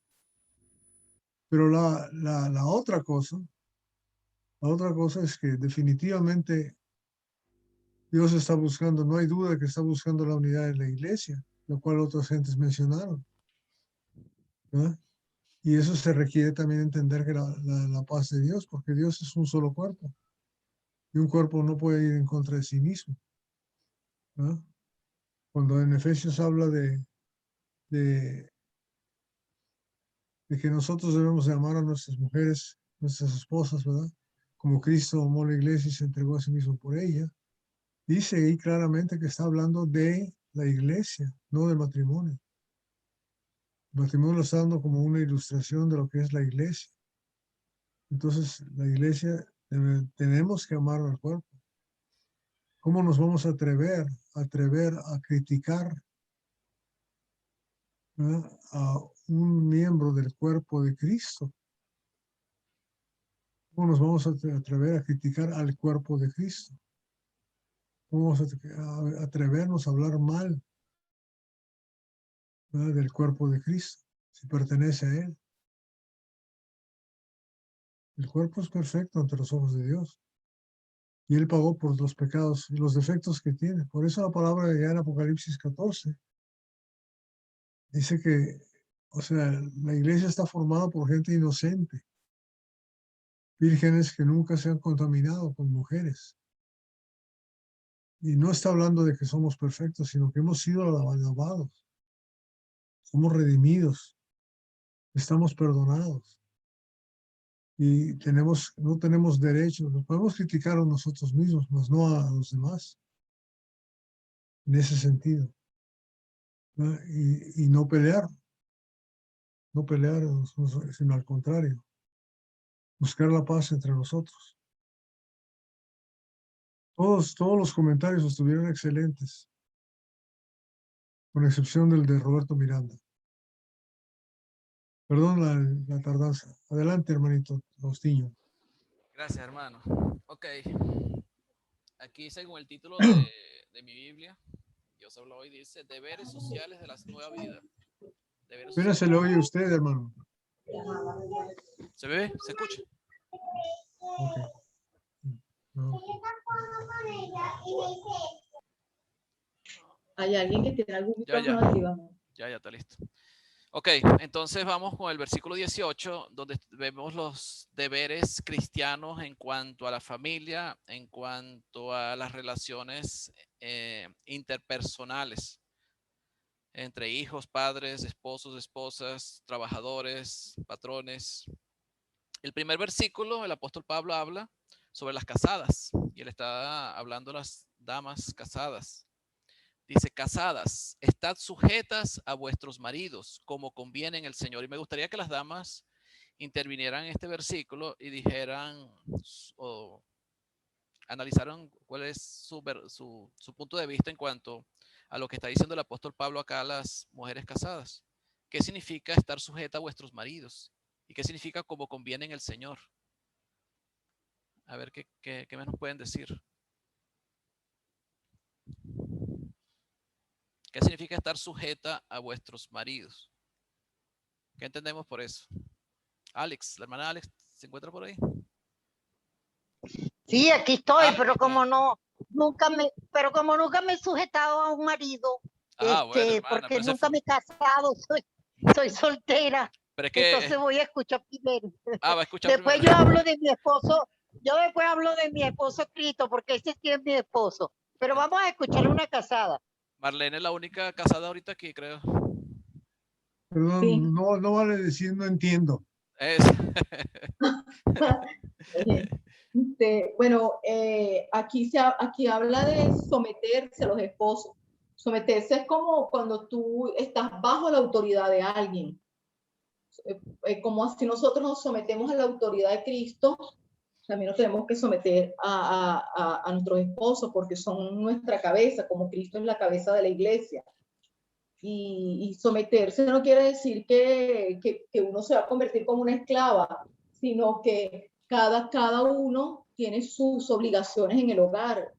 Pero la otra cosa es que definitivamente Dios está buscando, no hay duda que está buscando la unidad de la iglesia, lo cual otras gentes mencionaron, ¿verdad? Y eso se requiere también entender que la paz de Dios, porque Dios es un solo cuerpo, y un cuerpo no puede ir en contra de sí mismo, ¿verdad? Cuando en Efesios habla de que nosotros debemos de amar a nuestras mujeres, nuestras esposas, ¿verdad? Como Cristo amó la iglesia y se entregó a sí mismo por ella. Dice ahí claramente que está hablando de la iglesia, no del matrimonio. El matrimonio lo está dando como una ilustración de lo que es la iglesia. Entonces, la iglesia tenemos que amar al cuerpo. ¿Cómo nos vamos a atrever a criticar, ¿verdad?, a un miembro del cuerpo de Cristo? ¿Cómo nos vamos a atrever a criticar al cuerpo de Cristo? ¿Cómo vamos a atrevernos a hablar mal, ¿verdad?, del cuerpo de Cristo, si pertenece a Él? El cuerpo es perfecto ante los ojos de Dios. Y Él pagó por los pecados y los defectos que tiene. Por eso la palabra ya en Apocalipsis 14 dice que, o sea, la iglesia está formada por gente inocente, vírgenes que nunca se han contaminado con mujeres. Y no está hablando de que somos perfectos, sino que hemos sido lavados, somos redimidos, estamos perdonados. Y no tenemos derecho, nos podemos criticar a nosotros mismos, mas no a los demás, en ese sentido. ¿No? Y no pelear, sino al contrario, buscar la paz entre nosotros. Todos los comentarios estuvieron excelentes, con excepción del de Roberto Miranda. Perdón la tardanza. Adelante, hermanito Agustinho. Gracias, hermano. Ok. Aquí, según el título de mi Biblia, Dios habla hoy, dice, deberes sociales de la nueva vida. Deberes Apenas se le oye a usted, hermano. ¿Se ve? ¿Se escucha? Okay. No. ¿Hay alguien que tiene algún Ya. micrófono activado? Ya está listo. Ok, entonces vamos con el versículo 18, donde vemos los deberes cristianos en cuanto a la familia, en cuanto a las relaciones interpersonales entre hijos, padres, esposos, esposas, trabajadores, patrones. El primer versículo, el apóstol Pablo habla sobre las casadas y él está hablando damas casadas. Dice, casadas, estad sujetas a vuestros maridos, como conviene en el Señor. Y me gustaría que las damas intervinieran en este versículo y dijeran o analizaron cuál es su punto de vista en cuanto a lo que está diciendo el apóstol Pablo acá a las mujeres casadas. ¿Qué significa estar sujeta a vuestros maridos? ¿Y qué significa como conviene en el Señor? A ver qué nos pueden decir. ¿Qué significa estar sujeta a vuestros maridos? ¿Qué entendemos por eso? Alex, la hermana Alex, ¿se encuentra por ahí? Sí, aquí estoy, Ah, pero aquí está. pero como nunca me he sujetado a un marido, Bueno, hermana, porque pero nunca me he casado, soy soltera, pero es que, entonces voy a escuchar primero. va a escuchar Después primero. yo hablo de mi esposo, yo después hablo de mi esposo Cristo, porque ese sí es mi esposo. Pero vamos a escuchar una casada. Marlene es la única casada ahorita aquí, creo. Perdón, Sí. no vale decir no entiendo. Es. Bueno, aquí habla de someterse a los esposos. Someterse es como cuando tú estás bajo la autoridad de alguien. Como si nosotros nos sometemos a la autoridad de Cristo, también nos tenemos que someter a nuestros esposos porque son nuestra cabeza, como Cristo es la cabeza de la iglesia. Y someterse no quiere decir que uno se va a convertir como una esclava, sino que cada uno tiene sus obligaciones en el hogar.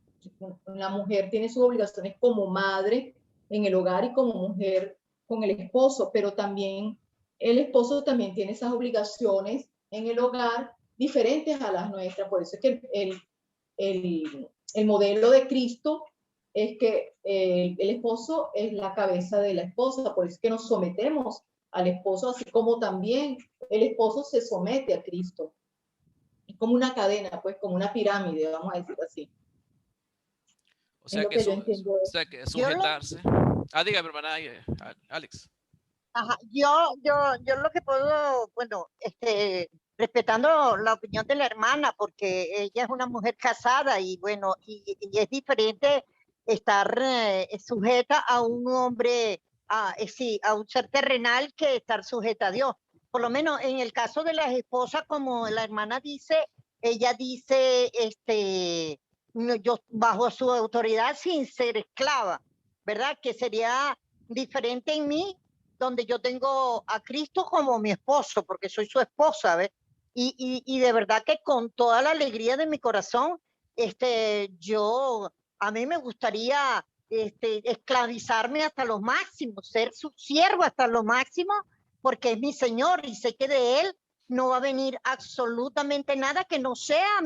La mujer tiene sus obligaciones como madre en el hogar y como mujer con el esposo, pero también el esposo también tiene esas obligaciones en el hogar diferentes a las nuestras. Por eso es que el modelo de Cristo es que el esposo es la cabeza de la esposa, por eso es que nos sometemos al esposo, así como también el esposo se somete a Cristo. Es como una cadena, pues como una pirámide, vamos a decir así. O sea, es lo que yo entiendo. o sea que sujetarse. Dígame, hermana Alex. Ajá, yo lo que puedo, bueno, respetando la opinión de la hermana, porque ella es una mujer casada y bueno, y es diferente estar sujeta a un hombre, sí, a un ser terrenal que estar sujeta a Dios. Por lo menos en el caso de las esposas, como la hermana dice, ella dice, yo bajo su autoridad sin ser esclava, ¿verdad? Que sería diferente en mí, donde yo tengo a Cristo como mi esposo, porque soy su esposa, ¿ves? Y de verdad que con toda la alegría de mi corazón, a mí me gustaría esclavizarme hasta lo máximo, ser su siervo hasta lo máximo, porque es mi Señor y sé que de Él no va a venir absolutamente nada que no sea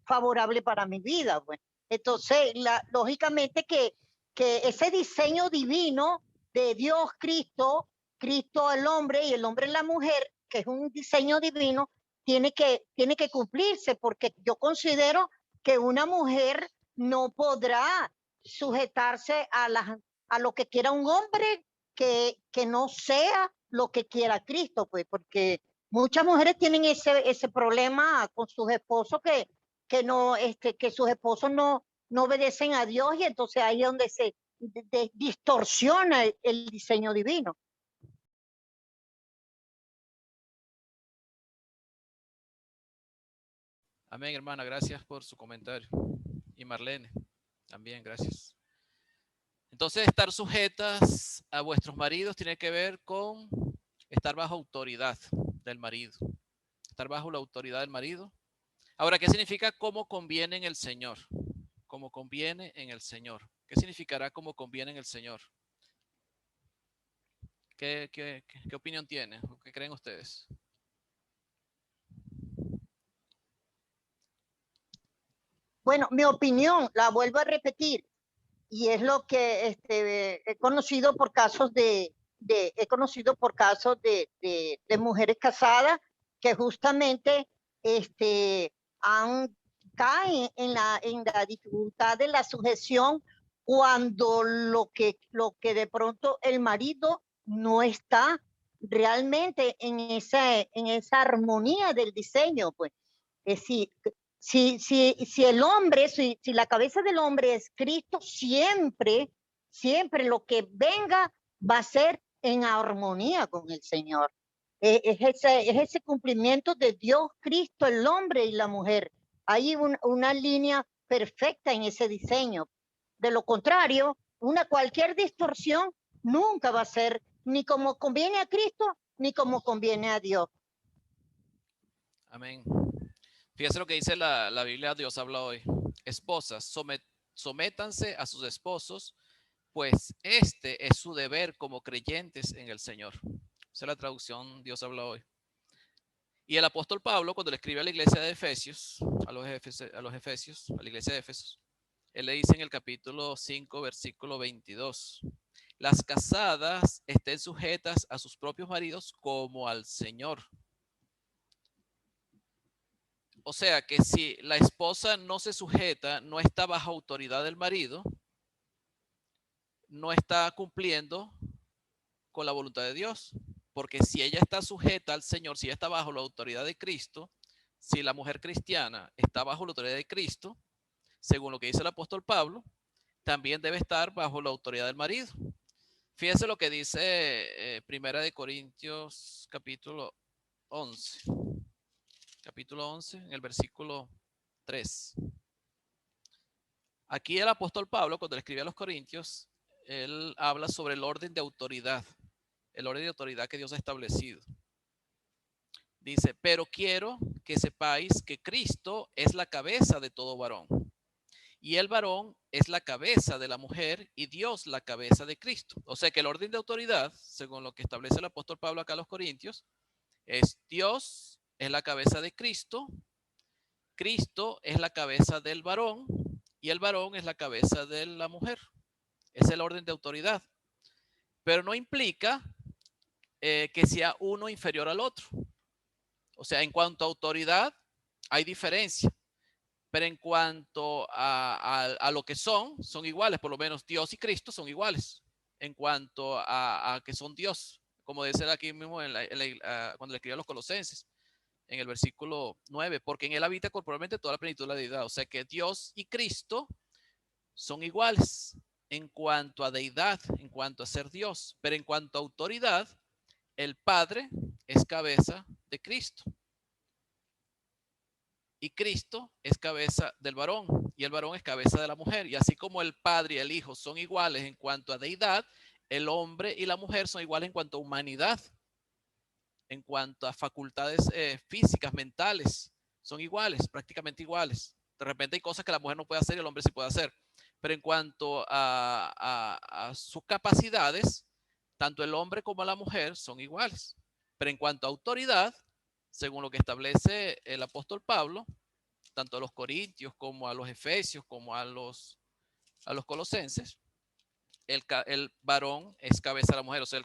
favorable para mi vida. Pues. Entonces, lógicamente que ese diseño divino de Dios, Cristo el hombre y el hombre la mujer, que es un diseño divino, tiene que cumplirse, porque yo considero que una mujer no podrá sujetarse a lo que quiera un hombre que no sea lo que quiera Cristo, pues, porque muchas mujeres tienen ese problema con sus esposos que sus esposos no obedecen a Dios, y entonces ahí es donde se distorsiona el diseño divino. Amén, hermana, gracias por su comentario. Y Marlene, también, gracias. Entonces, estar sujetas a vuestros maridos tiene que ver con estar bajo autoridad del marido. Estar bajo la autoridad del marido. Ahora, ¿qué significa cómo conviene en el Señor? Como conviene en el Señor. ¿Qué significará como conviene en el Señor? ¿Qué opinión tienen? ¿Qué creen ustedes? Bueno, mi opinión, la vuelvo a repetir, y es lo que he conocido por casos de mujeres casadas que justamente caen en la dificultad de la sujeción cuando lo que de pronto el marido no está realmente en esa armonía del diseño, pues. Es decir, Si el hombre, si la cabeza del hombre es Cristo, siempre lo que venga va a ser en armonía con el Señor. Es ese cumplimiento de Dios, Cristo, el hombre y la mujer. Hay una línea perfecta en ese diseño. De lo contrario, cualquier distorsión nunca va a ser ni como conviene a Cristo, ni como conviene a Dios. Amén. Fíjense lo que dice la Biblia, Dios habla hoy. Esposas, sométanse a sus esposos, pues este es su deber como creyentes en el Señor. Esa es la traducción, Dios habla hoy. Y el apóstol Pablo, cuando le escribe a la iglesia de Efesios, a la iglesia de Efesios, él le dice en el capítulo 5, versículo 22, las casadas estén sujetas a sus propios maridos como al Señor. O sea que si la esposa no se sujeta, no está bajo autoridad del marido, no está cumpliendo con la voluntad de Dios. Porque si ella está sujeta al Señor, si ella está bajo la autoridad de Cristo, si la mujer cristiana está bajo la autoridad de Cristo, según lo que dice el apóstol Pablo, también debe estar bajo la autoridad del marido. Fíjense lo que dice Primera de Corintios capítulo 11. Capítulo 11, en el versículo 3. Aquí el apóstol Pablo, cuando le escribe a los Corintios, él habla sobre el orden de autoridad. El orden de autoridad que Dios ha establecido. Dice, pero quiero que sepáis que Cristo es la cabeza de todo varón. Y el varón es la cabeza de la mujer y Dios la cabeza de Cristo. O sea que el orden de autoridad, según lo que establece el apóstol Pablo acá a los Corintios, es Dios es la cabeza de Cristo, Cristo es la cabeza del varón y el varón es la cabeza de la mujer. Es el orden de autoridad. Pero no implica que sea uno inferior al otro. O sea, en cuanto a autoridad, hay diferencia. Pero en cuanto a lo que son iguales. Por lo menos Dios y Cristo son iguales. En cuanto a que son Dios. Como dice aquí mismo cuando le escribió a los Colosenses. En el versículo 9. Porque en él habita corporalmente toda la plenitud de la deidad. O sea que Dios y Cristo son iguales. En cuanto a deidad, en cuanto a ser Dios. Pero en cuanto a autoridad, el Padre es cabeza de Cristo. Y Cristo es cabeza del varón. Y el varón es cabeza de la mujer. Y así como el Padre y el Hijo son iguales en cuanto a deidad, el hombre y la mujer son iguales en cuanto a humanidad. En cuanto a facultades físicas, mentales, son iguales, prácticamente iguales. De repente hay cosas que la mujer no puede hacer y el hombre sí puede hacer. Pero en cuanto a sus capacidades, tanto el hombre como la mujer son iguales. Pero en cuanto a autoridad, según lo que establece el apóstol Pablo, tanto a los corintios como a los efesios, como a los colosenses, el varón es cabeza de la mujer. O sea,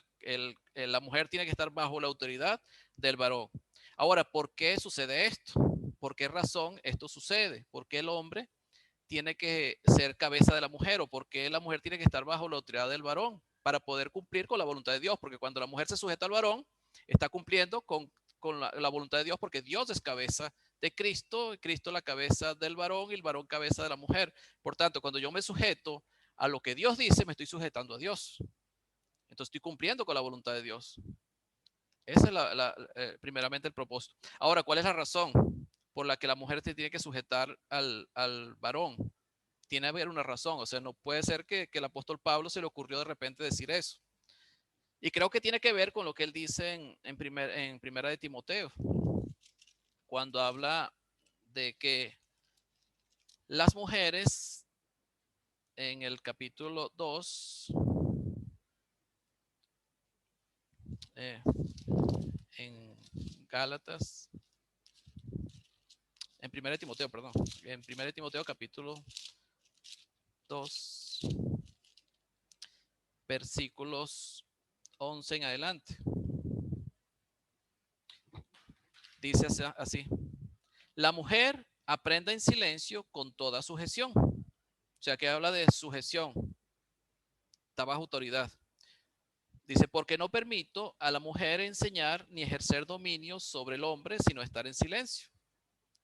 la mujer tiene que estar bajo la autoridad del varón. Ahora, ¿por qué sucede esto? ¿Por qué razón esto sucede? ¿Por qué el hombre tiene que ser cabeza de la mujer? ¿O por qué la mujer tiene que estar bajo la autoridad del varón? Para poder cumplir con la voluntad de Dios, porque cuando la mujer se sujeta al varón, está cumpliendo con la voluntad de Dios, porque Dios es cabeza de Cristo, Cristo la cabeza del varón y el varón cabeza de la mujer. Por tanto, cuando yo me sujeto a lo que Dios dice, me estoy sujetando a Dios. Entonces estoy cumpliendo con la voluntad de Dios. Ese es primeramente el propósito. Ahora, ¿cuál es la razón por la que la mujer se tiene que sujetar al varón? Tiene que haber una razón. O sea, no puede ser que el apóstol Pablo se le ocurrió de repente decir eso. Y creo que tiene que ver con lo que él dice en primera de Timoteo, cuando habla de que las mujeres en el capítulo 2, en Gálatas, en primera de Timoteo, perdón, en primera de Timoteo capítulo 2, versículos 11 en adelante. Dice así: la mujer aprenda en silencio con toda sujeción. O sea, que habla de sujeción. Está bajo autoridad. Dice, porque no permito a la mujer enseñar ni ejercer dominio sobre el hombre, sino estar en silencio.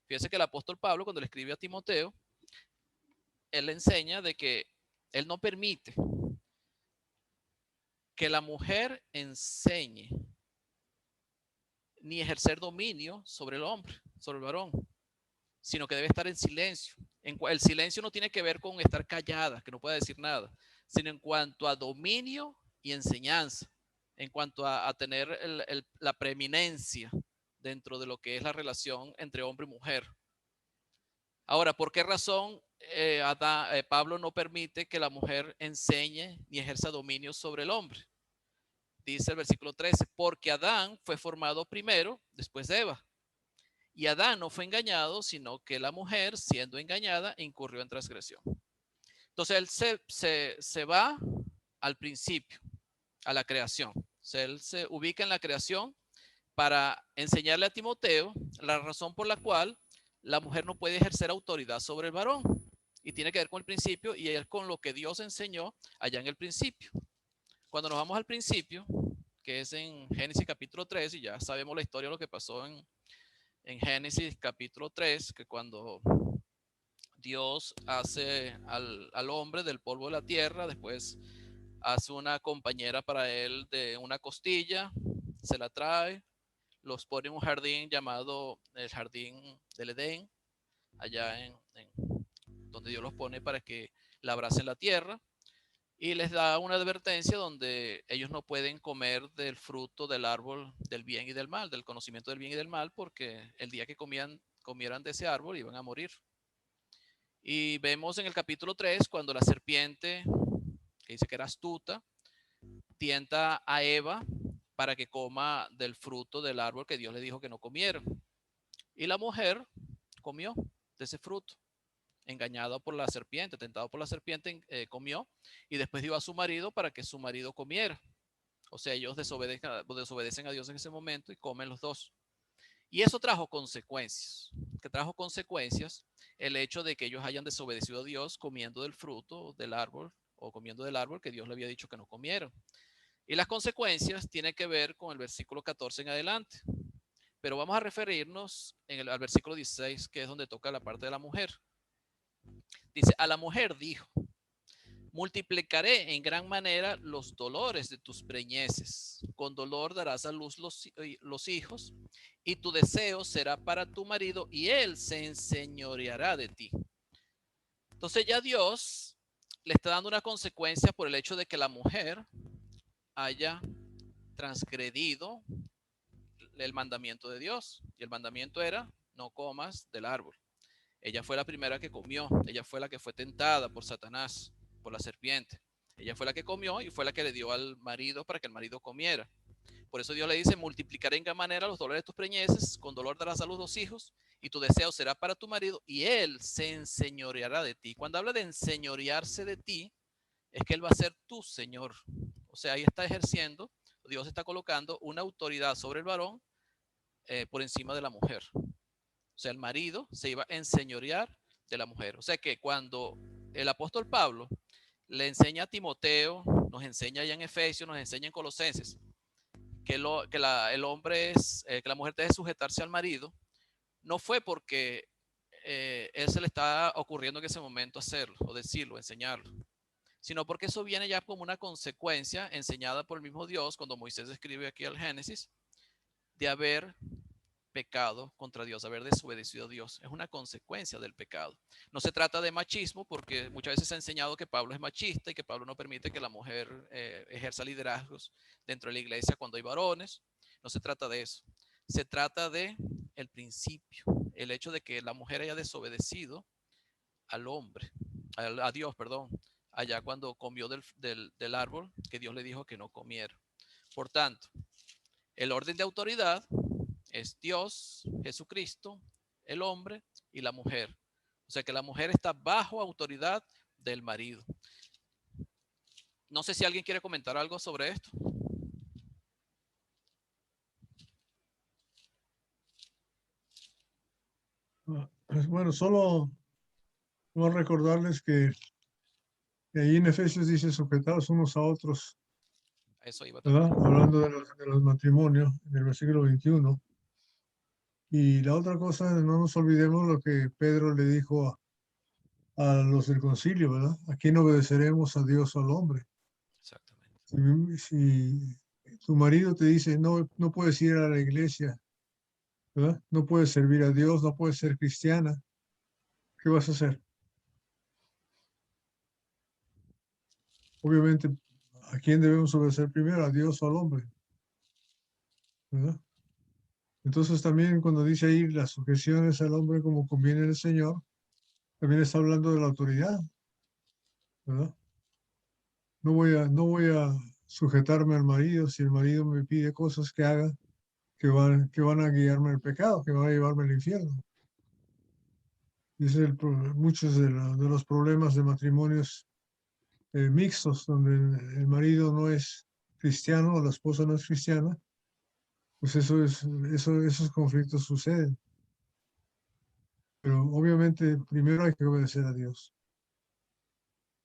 Fíjese que el apóstol Pablo, cuando le escribe a Timoteo, él le enseña de que él no permite que la mujer enseñe ni ejercer dominio sobre el hombre, sobre el varón, sino que debe estar en silencio. El silencio no tiene que ver con estar callada, que no pueda decir nada, sino en cuanto a dominio y enseñanza, en cuanto a tener la preeminencia dentro de lo que es la relación entre hombre y mujer. Ahora, ¿por qué razón Pablo no permite que la mujer enseñe ni ejerza dominio sobre el hombre? Dice el versículo 13, porque Adán fue formado primero, después de Eva. Y Adán no fue engañado, sino que la mujer, siendo engañada, incurrió en transgresión. Entonces él se va al principio, a la creación. O sea, él se ubica en la creación para enseñarle a Timoteo la razón por la cual la mujer no puede ejercer autoridad sobre el varón. Y tiene que ver con el principio y es con lo que Dios enseñó allá en el principio. Cuando nos vamos al principio, que es en Génesis capítulo 3, y ya sabemos la historia de lo que pasó en Génesis capítulo 3, que cuando Dios hace al hombre del polvo de la tierra, después hace una compañera para él de una costilla, se la trae, los pone en un jardín llamado el jardín del Edén, allá donde Dios los pone para que labrasen la tierra, y les da una advertencia donde ellos no pueden comer del fruto del árbol del bien y del mal, del conocimiento del bien y del mal, porque el día que comieran de ese árbol iban a morir. Y vemos en el capítulo 3 cuando la serpiente, que dice que era astuta, tienta a Eva para que coma del fruto del árbol que Dios le dijo que no comiera. Y la mujer comió de ese fruto, engañada por la serpiente, tentado por la serpiente, comió y después dio a su marido para que su marido comiera. O sea, ellos desobedecen a Dios en ese momento y comen los dos. Y eso trajo consecuencias. Que trajo consecuencias el hecho de que ellos hayan desobedecido a Dios comiendo del fruto del árbol o comiendo del árbol que Dios le había dicho que no comieran. Y las consecuencias tienen que ver con el versículo 14 en adelante. Pero vamos a referirnos al versículo 16, que es donde toca la parte de la mujer. Dice, a la mujer dijo, multiplicaré en gran manera los dolores de tus preñeces. Con dolor darás a luz los hijos, y tu deseo será para tu marido, y él se enseñoreará de ti. Entonces ya Dios le está dando una consecuencia por el hecho de que la mujer haya transgredido el mandamiento de Dios. Y el mandamiento era, no comas del árbol. Ella fue la primera que comió. Ella fue la que fue tentada por Satanás, por la serpiente. Ella fue la que comió y fue la que le dio al marido para que el marido comiera. Por eso Dios le dice, multiplicaré en gran manera los dolores de tus preñeces, con dolor darás a luz dos hijos, y tu deseo será para tu marido, y él se enseñoreará de ti. Cuando habla de enseñorearse de ti, es que él va a ser tu señor. O sea, ahí está ejerciendo, Dios está colocando una autoridad sobre el varón por encima de la mujer. O sea, el marido se iba a enseñorear de la mujer. O sea que cuando el apóstol Pablo le enseña a Timoteo, nos enseña allá en Efesios, nos enseña en Colosenses, que el hombre es, que la mujer debe sujetarse al marido, no fue porque él se le está ocurriendo en ese momento hacerlo, o decirlo, enseñarlo, sino porque eso viene ya como una consecuencia enseñada por el mismo Dios cuando Moisés escribe aquí al Génesis, de haber pecado contra Dios, haber desobedecido a Dios. Es una consecuencia del pecado. No se trata de machismo, porque muchas veces se ha enseñado que Pablo es machista y que Pablo no permite que la mujer ejerza liderazgos dentro de la iglesia cuando hay varones. No se trata de eso. Se trata de el principio, el hecho de que la mujer haya desobedecido al hombre, a Dios, perdón, allá cuando comió del árbol que Dios le dijo que no comiera. Por tanto, el orden de autoridad es Dios, Jesucristo, el hombre y la mujer. O sea que la mujer está bajo autoridad del marido. No sé si alguien quiere comentar algo sobre esto. Bueno, solo recordarles que ahí en Efesios dice sujetados unos a otros, Eso iba ¿verdad? también. Hablando de los matrimonios, en el versículo 21. Y la otra cosa, no nos olvidemos lo que Pedro le dijo a los del concilio, ¿verdad? ¿A quién obedeceremos, a Dios o al hombre? Exactamente. Si tu marido te dice, no, no puedes ir a la iglesia, ¿verdad? No puedes servir a Dios, no puedes ser cristiana, ¿qué vas a hacer? Obviamente, ¿a quién debemos obedecer primero? ¿A Dios o al hombre? ¿Verdad? Entonces también cuando dice ahí las sujeciones al hombre como conviene el Señor, también está hablando de la autoridad, ¿verdad? No voy a sujetarme al marido si el marido me pide cosas que haga que van a guiarme al pecado, que van a llevarme al infierno. Y ese es muchos de los problemas de matrimonios mixtos, donde el marido no es cristiano o la esposa no es cristiana, pues esos conflictos suceden. Pero obviamente primero hay que obedecer a Dios.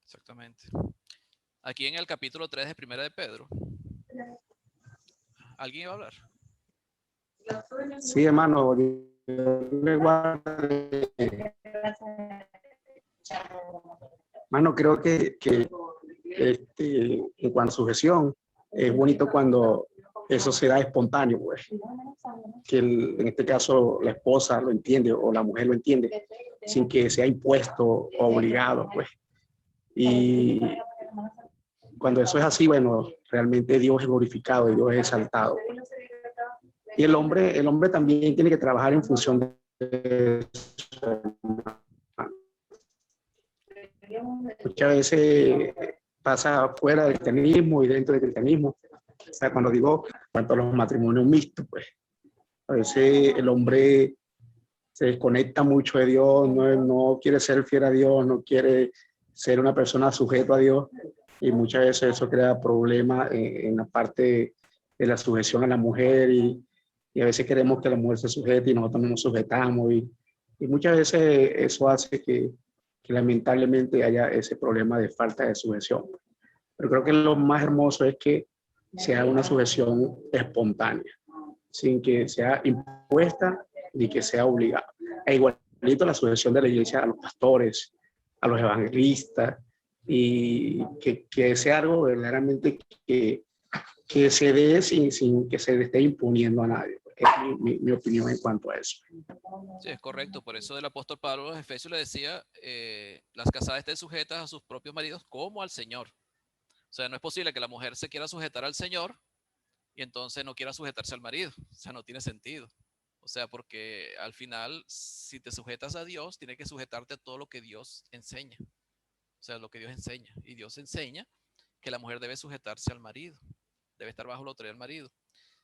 Exactamente. Aquí en el capítulo 3 de Primera de Pedro. ¿Alguien iba a hablar? Sí, hermano. Dios le guarde. Hermano, creo que en cuanto a sujeción, es bonito cuando eso se da espontáneo, pues. Que en este caso la esposa lo entiende o la mujer lo entiende sin que sea impuesto o obligado, pues. Y cuando eso es así, bueno, realmente Dios es glorificado y Dios es exaltado. Y el hombre también tiene que trabajar en función de muchas veces pasa fuera del cristianismo y dentro del cristianismo. O sea, cuando digo cuanto a los matrimonios mixtos, pues a veces el hombre se desconecta mucho de Dios, no quiere ser fiel a Dios, no quiere ser una persona sujeta a Dios, y muchas veces eso crea problemas en la parte de la sujeción a la mujer, y a veces queremos que la mujer se sujete y nosotros no nos sujetamos, y muchas veces eso hace que lamentablemente haya ese problema de falta de sujeción. Pero creo que lo más hermoso es que sea una sujeción espontánea, sin que sea impuesta ni que sea obligada. E igualito la sujeción de la iglesia a los pastores, a los evangelistas, y que sea algo verdaderamente que se dé sin que se le esté imponiendo a nadie. Es mi opinión en cuanto a eso. Sí, es correcto. Por eso el apóstol Pablo a los Efesios le decía, las casadas estén sujetas a sus propios maridos como al Señor. O sea, no es posible que la mujer se quiera sujetar al Señor y entonces no quiera sujetarse al marido. O sea, no tiene sentido. O sea, porque al final, si te sujetas a Dios, tienes que sujetarte a todo lo que Dios enseña. O sea, lo que Dios enseña. Y Dios enseña que la mujer debe sujetarse al marido. Debe estar bajo la autoridad del marido.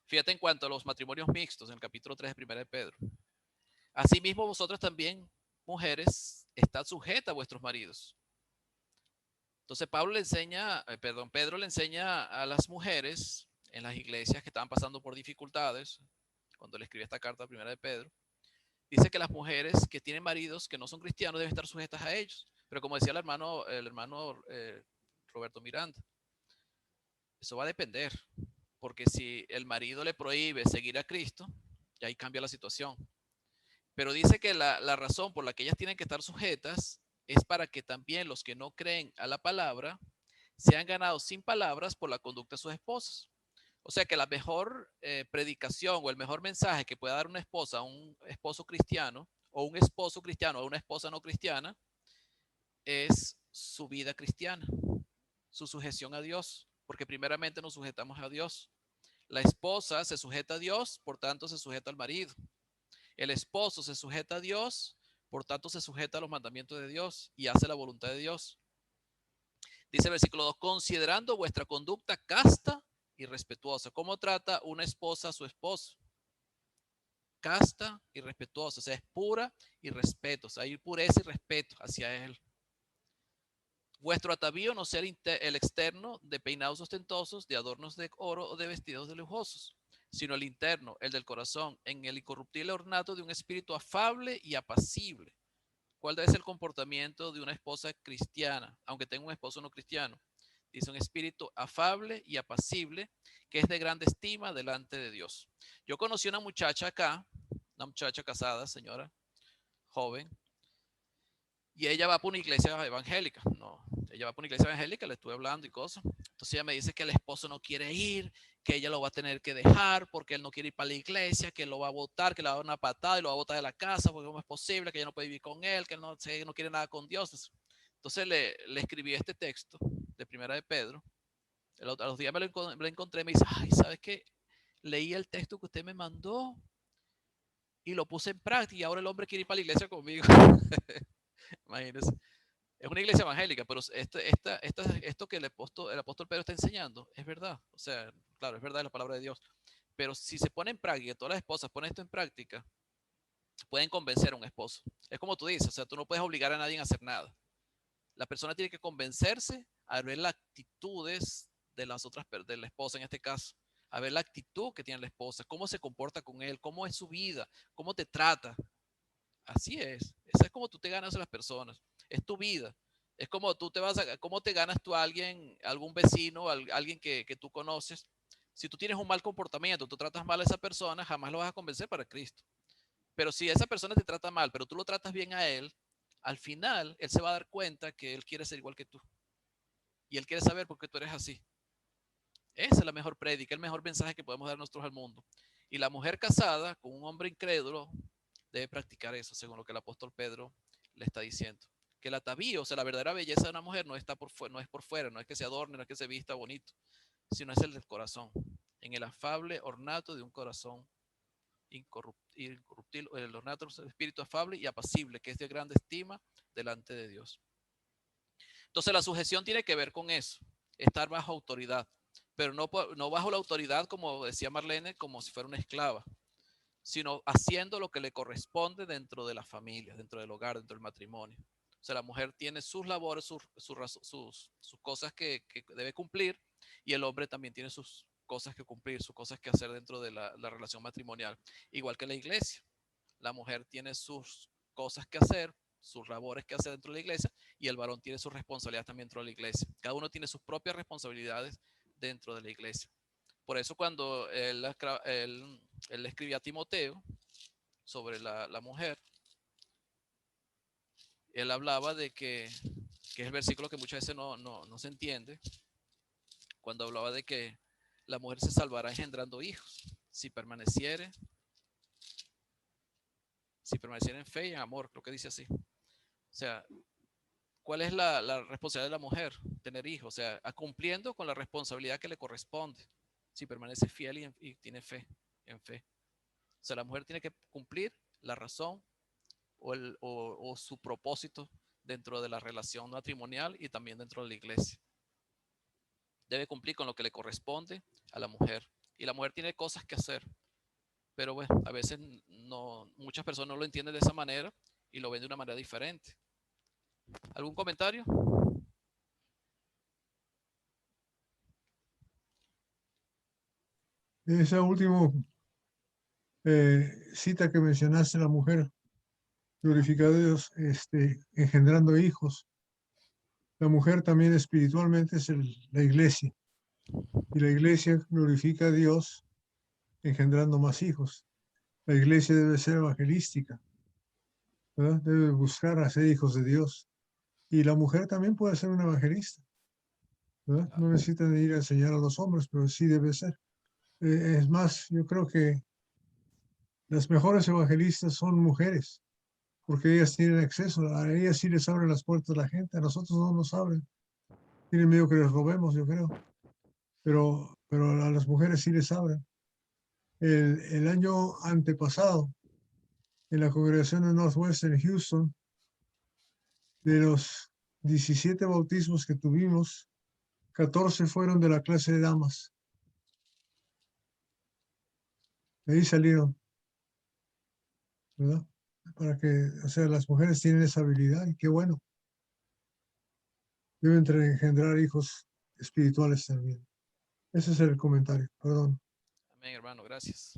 Fíjate en cuanto a los matrimonios mixtos, en el capítulo 3 de 1 de Pedro. Asimismo, vosotros también, mujeres, estad sujetas a vuestros maridos. Entonces Pedro le enseña a las mujeres en las iglesias que estaban pasando por dificultades, cuando le escribe esta carta a Primera de Pedro, dice que las mujeres que tienen maridos que no son cristianos deben estar sujetas a ellos. Pero como decía el hermano Roberto Miranda, eso va a depender, porque si el marido le prohíbe seguir a Cristo, ya ahí cambia la situación. Pero dice que la razón por la que ellas tienen que estar sujetas es para que también los que no creen a la palabra sean ganados sin palabras por la conducta de sus esposas. O sea que la mejor predicación o el mejor mensaje que pueda dar una esposa a un esposo cristiano o un esposo cristiano a una esposa no cristiana es su vida cristiana, su sujeción a Dios, porque primeramente nos sujetamos a Dios. La esposa se sujeta a Dios, por tanto se sujeta al marido. El esposo se sujeta a Dios, por tanto se sujeta a los mandamientos de Dios y hace la voluntad de Dios. Dice el versículo 2, considerando vuestra conducta casta y respetuosa. ¿Cómo trata una esposa a su esposo? Casta y respetuosa, o sea, es pura y respeto, o sea, hay pureza y respeto hacia él. Vuestro atavío no sea el externo de peinados ostentosos, de adornos de oro o de vestidos de lujosos, sino el interno, el del corazón, en el incorruptible ornato de un espíritu afable y apacible. ¿Cuál debe ser el comportamiento de una esposa cristiana, aunque tenga un esposo no cristiano? Dice un espíritu afable y apacible, que es de grande estima delante de Dios. Yo conocí una muchacha acá una muchacha casada, señora, joven, y ella va por una iglesia evangélica. No, ella va por una iglesia evangélica, le estuve hablando y cosas. Entonces ella me dice que el esposo no quiere ir, que ella lo va a tener que dejar porque él no quiere ir para la iglesia, que lo va a botar, que le va a dar una patada y lo va a botar de la casa porque no es posible, que ella no puede vivir con él, que él no quiere nada con Dios. Entonces le escribí este texto de Primera de Pedro. A los días me lo encontré y me dice, ay, ¿sabes qué? Leí el texto que usted me mandó y lo puse en práctica y ahora el hombre quiere ir para la iglesia conmigo. Imagínense. Es una iglesia evangélica, pero esto que el apóstol Pedro está enseñando es verdad. O sea, claro, es verdad, es la palabra de Dios. Pero si se pone en práctica, todas las esposas ponen esto en práctica, pueden convencer a un esposo. Es como tú dices, o sea, tú no puedes obligar a nadie a hacer nada. La persona tiene que convencerse a ver las actitudes de las otras, de la esposa en este caso, a ver la actitud que tiene la esposa, cómo se comporta con él, cómo es su vida, cómo te trata. Así es. Esa es como tú te ganas a las personas. Es tu vida. Es como tú cómo te ganas tú a alguien, algún vecino, alguien que tú conoces. Si tú tienes un mal comportamiento, tú tratas mal a esa persona, jamás lo vas a convencer para Cristo. Pero si esa persona te trata mal, pero tú lo tratas bien a él, al final él se va a dar cuenta que él quiere ser igual que tú. Y él quiere saber por qué tú eres así. Esa es la mejor prédica, el mejor mensaje que podemos dar nosotros al mundo. Y la mujer casada con un hombre incrédulo debe practicar eso, según lo que el apóstol Pedro le está diciendo. Que el atavío, o sea, la verdadera belleza de una mujer no es por fuera, no es que se adorne, no es que se vista bonito, sino es el del corazón, en el afable ornato de un corazón incorruptible, el ornato del espíritu afable y apacible, que es de grande estima delante de Dios. Entonces la sujeción tiene que ver con eso, estar bajo autoridad, pero no bajo la autoridad, como decía Marlene, como si fuera una esclava, sino haciendo lo que le corresponde dentro de la familia, dentro del hogar, dentro del matrimonio. O sea, la mujer tiene sus labores, sus cosas que debe cumplir, y el hombre también tiene sus cosas que cumplir, sus cosas que hacer dentro de la relación matrimonial. Igual que la iglesia, la mujer tiene sus cosas que hacer, sus labores que hacer dentro de la iglesia, y el varón tiene sus responsabilidades también dentro de la iglesia. Cada uno tiene sus propias responsabilidades dentro de la iglesia. Por eso cuando él le escribía a Timoteo sobre la mujer, él hablaba de que es el versículo que muchas veces no se entiende, cuando hablaba de que la mujer se salvará engendrando hijos, si permaneciere en fe y en amor, creo que dice así. O sea, ¿cuál es la responsabilidad de la mujer? Tener hijos, o sea, cumpliendo con la responsabilidad que le corresponde, si permanece fiel y tiene fe, en fe. O sea, la mujer tiene que cumplir la razón o su propósito dentro de la relación matrimonial y también dentro de la iglesia. Debe cumplir con lo que le corresponde a la mujer. Y la mujer tiene cosas que hacer. Pero bueno, a veces muchas personas no lo entienden de esa manera y lo ven de una manera diferente. ¿Algún comentario? Esa última cita que mencionaste, la mujer glorifica a Dios, engendrando hijos. La mujer también espiritualmente es la iglesia. Y la iglesia glorifica a Dios engendrando más hijos. La iglesia debe ser evangelística, ¿verdad? Debe buscar a ser hijos de Dios. Y la mujer también puede ser una evangelista, ¿verdad? No necesitan ir a enseñar a los hombres, pero sí debe ser. Es más, yo creo que las mejores evangelistas son mujeres, porque ellas tienen acceso, a ellas sí les abren las puertas a la gente, a nosotros no nos abren. Tienen miedo que les robemos, yo creo, pero a las mujeres sí les abren. El año antepasado, en la congregación de Northwestern Houston, de los 17 bautismos que tuvimos, 14 fueron de la clase de damas. De ahí salieron, ¿verdad? Para que, o sea, las mujeres tienen esa habilidad y qué bueno. Deben engendrar hijos espirituales también. Ese es el comentario, perdón. Amén, hermano, gracias.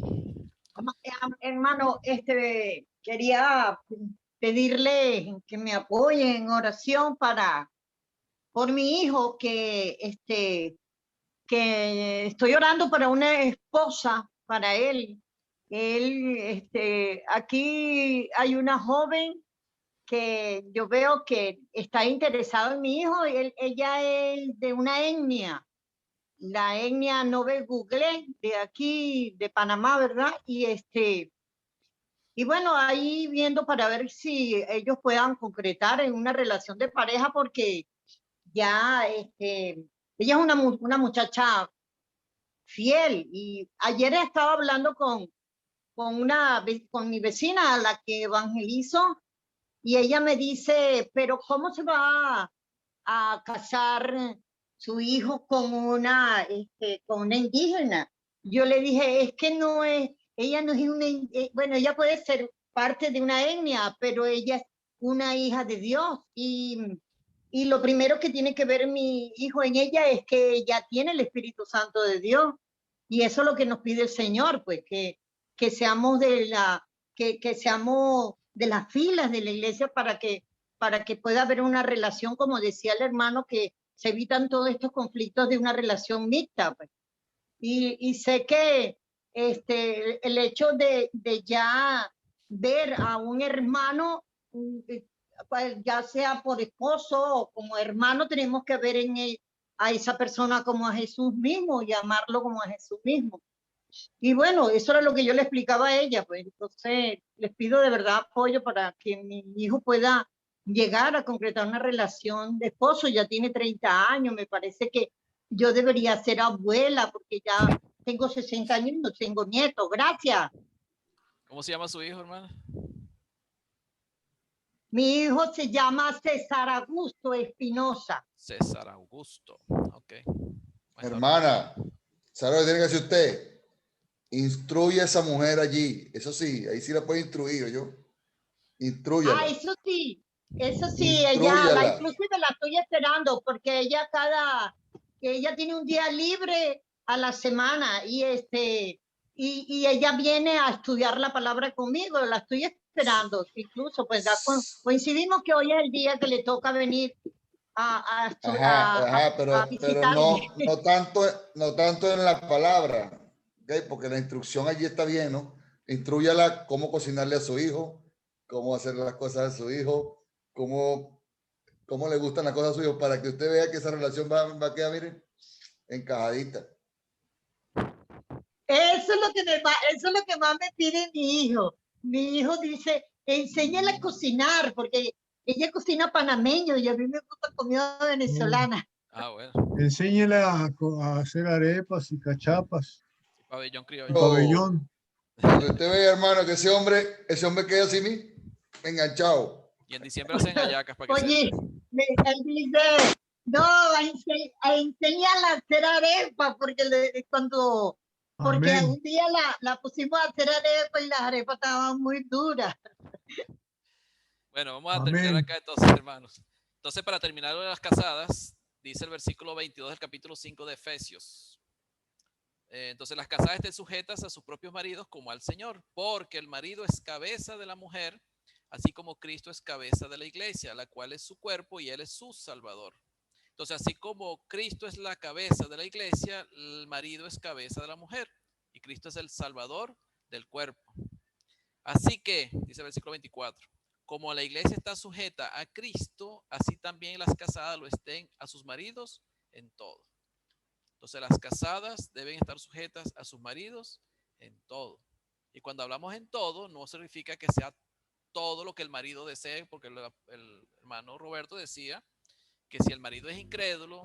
Hermano, quería pedirle que me apoye en oración por mi hijo, que estoy orando para una esposa para él, Aquí hay una joven que yo veo que está interesada en mi hijo. Ella es de una etnia, la etnia Nobel Google, de aquí, de Panamá, ¿verdad? Y bueno, ahí viendo para ver si ellos puedan concretar en una relación de pareja, porque ya, ella es una muchacha fiel. Y ayer estaba hablando con mi vecina, a la que evangelizo, y ella me dice, pero ¿cómo se va a casar su hijo con una indígena? Yo le dije, es que no es, ella no es bueno, ella puede ser parte de una etnia, pero ella es una hija de Dios. Y lo primero que tiene que ver mi hijo en ella es que ella tiene el Espíritu Santo de Dios. Y eso es lo que nos pide el Señor, pues, que seamos que seamos de las filas de la iglesia para que pueda haber una relación, como decía el hermano, que se evitan todos estos conflictos de una relación mixta, pues. Y sé que el hecho de ya ver a un hermano, pues, ya sea por esposo o como hermano, tenemos que ver a esa persona como a Jesús mismo y amarlo como a Jesús mismo. Y bueno, eso era lo que yo le explicaba a ella, pues entonces les pido de verdad apoyo para que mi hijo pueda llegar a concretar una relación de esposo. Ya tiene 30 años, me parece que yo debería ser abuela porque ya tengo 60 años y no tengo nietos. Gracias. ¿Cómo se llama su hijo, hermana? Mi hijo se llama César Augusto Espinosa. César Augusto. Ok. Hermana, ¿sabe lo que tiene que hacer usted? Instruye a esa mujer allí. Eso sí, ahí sí la puede instruir, yo. Instrúyala. Eso sí, Instrúyala. inclusive la estoy esperando porque ella tiene un día libre a la semana y ella viene a estudiar la palabra conmigo. La estoy esperando, incluso pues ya coincidimos que hoy es el día que le toca venir a pero visitarme. no tanto en la palabra, ¿okay? Porque la instrucción allí está bien, ¿no? Instrúyala cómo cocinarle a su hijo, cómo hacer las cosas a su hijo, cómo le gustan las cosas a su hijo, para que usted vea que esa relación va a quedar, miren, encajadita. Eso es lo que más me pide mi hijo. Mi hijo dice, enséñale a cocinar, porque ella cocina panameño y a mí me gusta comida venezolana. Bueno. Enséñela a hacer arepas y cachapas. Pabellón Y criollo. pabellón. Cuando usted ve, hermano, que ese hombre queda así, enganchado. Y en diciembre hacen hallacas para que Oye, él dice, no, a enseñarla a hacer arepas, porque porque Amén. un día la pusimos a hacer arepas y las arepas estaban muy duras. Bueno, vamos a Amén. terminar acá entonces, hermanos. Entonces, para terminar lo de las casadas, dice el versículo 22 del capítulo 5 de Efesios. Entonces, las casadas estén sujetas a sus propios maridos como al Señor, porque el marido es cabeza de la mujer, así como Cristo es cabeza de la iglesia, la cual es su cuerpo y él es su salvador. Entonces, así como Cristo es la cabeza de la iglesia, el marido es cabeza de la mujer y Cristo es el salvador del cuerpo. Así que, dice el versículo 24, como la iglesia está sujeta a Cristo, así también las casadas lo estén a sus maridos en todo. Entonces, las casadas deben estar sujetas a sus maridos en todo. Y cuando hablamos en todo, no significa que sea todo lo que el marido desee, porque el hermano Roberto decía que si el marido es incrédulo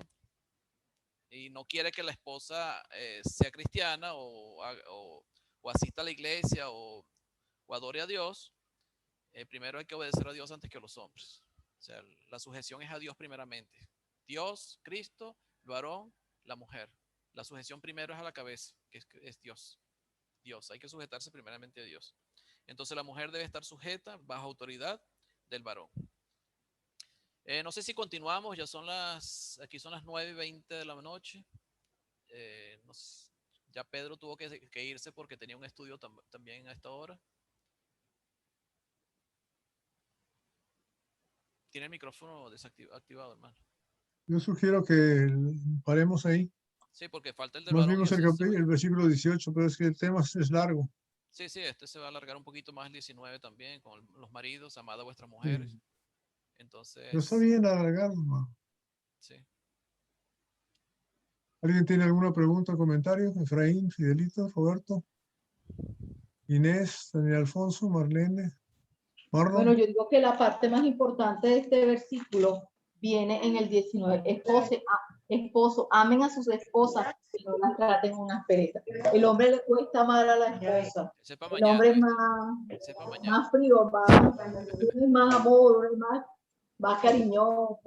y no quiere que la esposa sea cristiana o asista a la iglesia o adore a Dios, primero hay que obedecer a Dios antes que a los hombres. O sea, la sujeción es a Dios primeramente. Dios, Cristo, el varón, la mujer. La sujeción primero es a la cabeza, que es Dios. Dios, hay que sujetarse primeramente a Dios. Entonces la mujer debe estar sujeta bajo autoridad del varón. No sé si continuamos, aquí son las 9:20 de la noche. Ya Pedro tuvo que irse porque tenía un estudio también a esta hora. Tiene el micrófono activado, hermano. Yo sugiero que paremos ahí. Sí, porque falta el del Más varón. vimos el versículo 18, pero es que el tema es largo. Sí, sí, este se va a alargar un poquito más el 19 también, con los maridos, amad a vuestras mujeres. Sí. Entonces, Pero está bien alargarlo, hermano. sí. ¿Alguien tiene alguna pregunta o comentario? Efraín, Fidelito, Roberto, Inés, Daniel Alfonso, Marlene, Bueno, Marlon. yo digo que la parte más importante de este versículo viene en el 19. Esposo, amen a sus esposas y no las traten con aspereza. El hombre le cuesta amar a la esposa. Sepa El mañana. hombre es Sepa mañana. más frío, tiene más amor, es más cariñoso.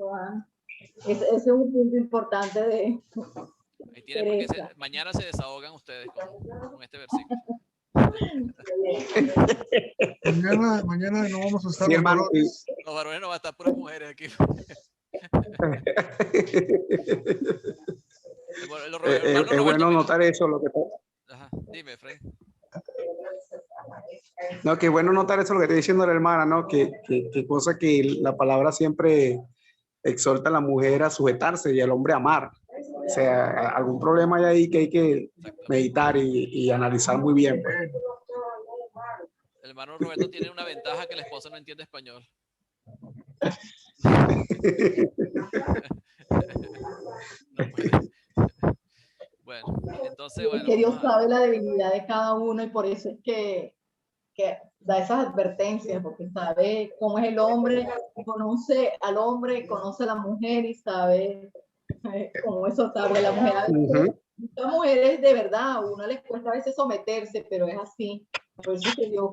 Ese es un punto importante de Ahí tiene porque Teresa. mañana se desahogan ustedes con este versículo. Mañana no vamos a estar Sí, los hermano. varones. Los varones no van a estar puras mujeres aquí. Es bueno notar eso, lo que Ajá, dime, Efraín. no, que bueno notar eso lo que está diciendo la hermana, ¿no? Que cosa que la palabra siempre exhorta a la mujer a sujetarse y al hombre a amar. O sea, algún problema hay ahí que hay que meditar y analizar muy bien, pues. El hermano Roberto tiene una ventaja que la esposa no entiende español. No puede. Bueno, entonces, Es bueno, que Dios vamos a... sabe la debilidad de cada uno y por eso es que da esas advertencias, porque sabe cómo es el hombre, conoce al hombre, conoce a la mujer y sabe cómo eso sabe la mujer. Muchas mujeres de verdad, a uno les cuesta a veces someterse, pero es así. Por eso es que Dios,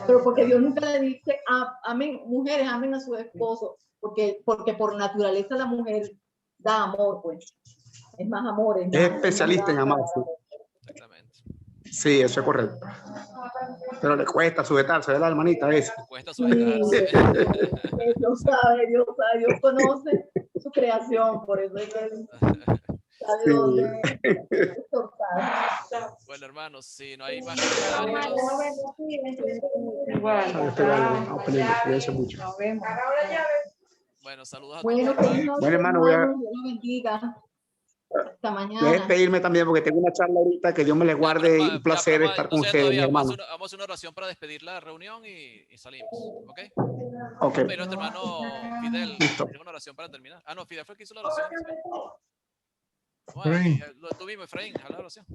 pero porque Dios nunca le dice, amen, mujeres, amen a sus esposos, porque por naturaleza la mujer da amor, pues. Es más amor. Es especialista en amar. Exactamente. Sí, eso es correcto. Pero le cuesta sujetarse, ¿verdad, hermanita? Eso. Le cuesta sujetarse. Dios sabe, Dios conoce su creación, por eso es que él sabe dónde exhortar. Bueno, hermanos, si no hay más comentarios. Cuídense mucho. Bueno, saludos a Bueno, todos. Bueno, hermano, voy a Dios los bendiga. Hasta voy a mañana. despedirme también porque tengo una charla ahorita. Que Dios me le guarde. Un placer estar con ustedes, mi hermano. Vamos a hacer una oración para despedir la reunión y salimos. ¿Ok? Ok. Pero este hermano Fidel, tiene una oración para terminar. Ah, no, Fidel fue el que hizo la oración. Bueno, tú mismo, Efraín, haz la oración.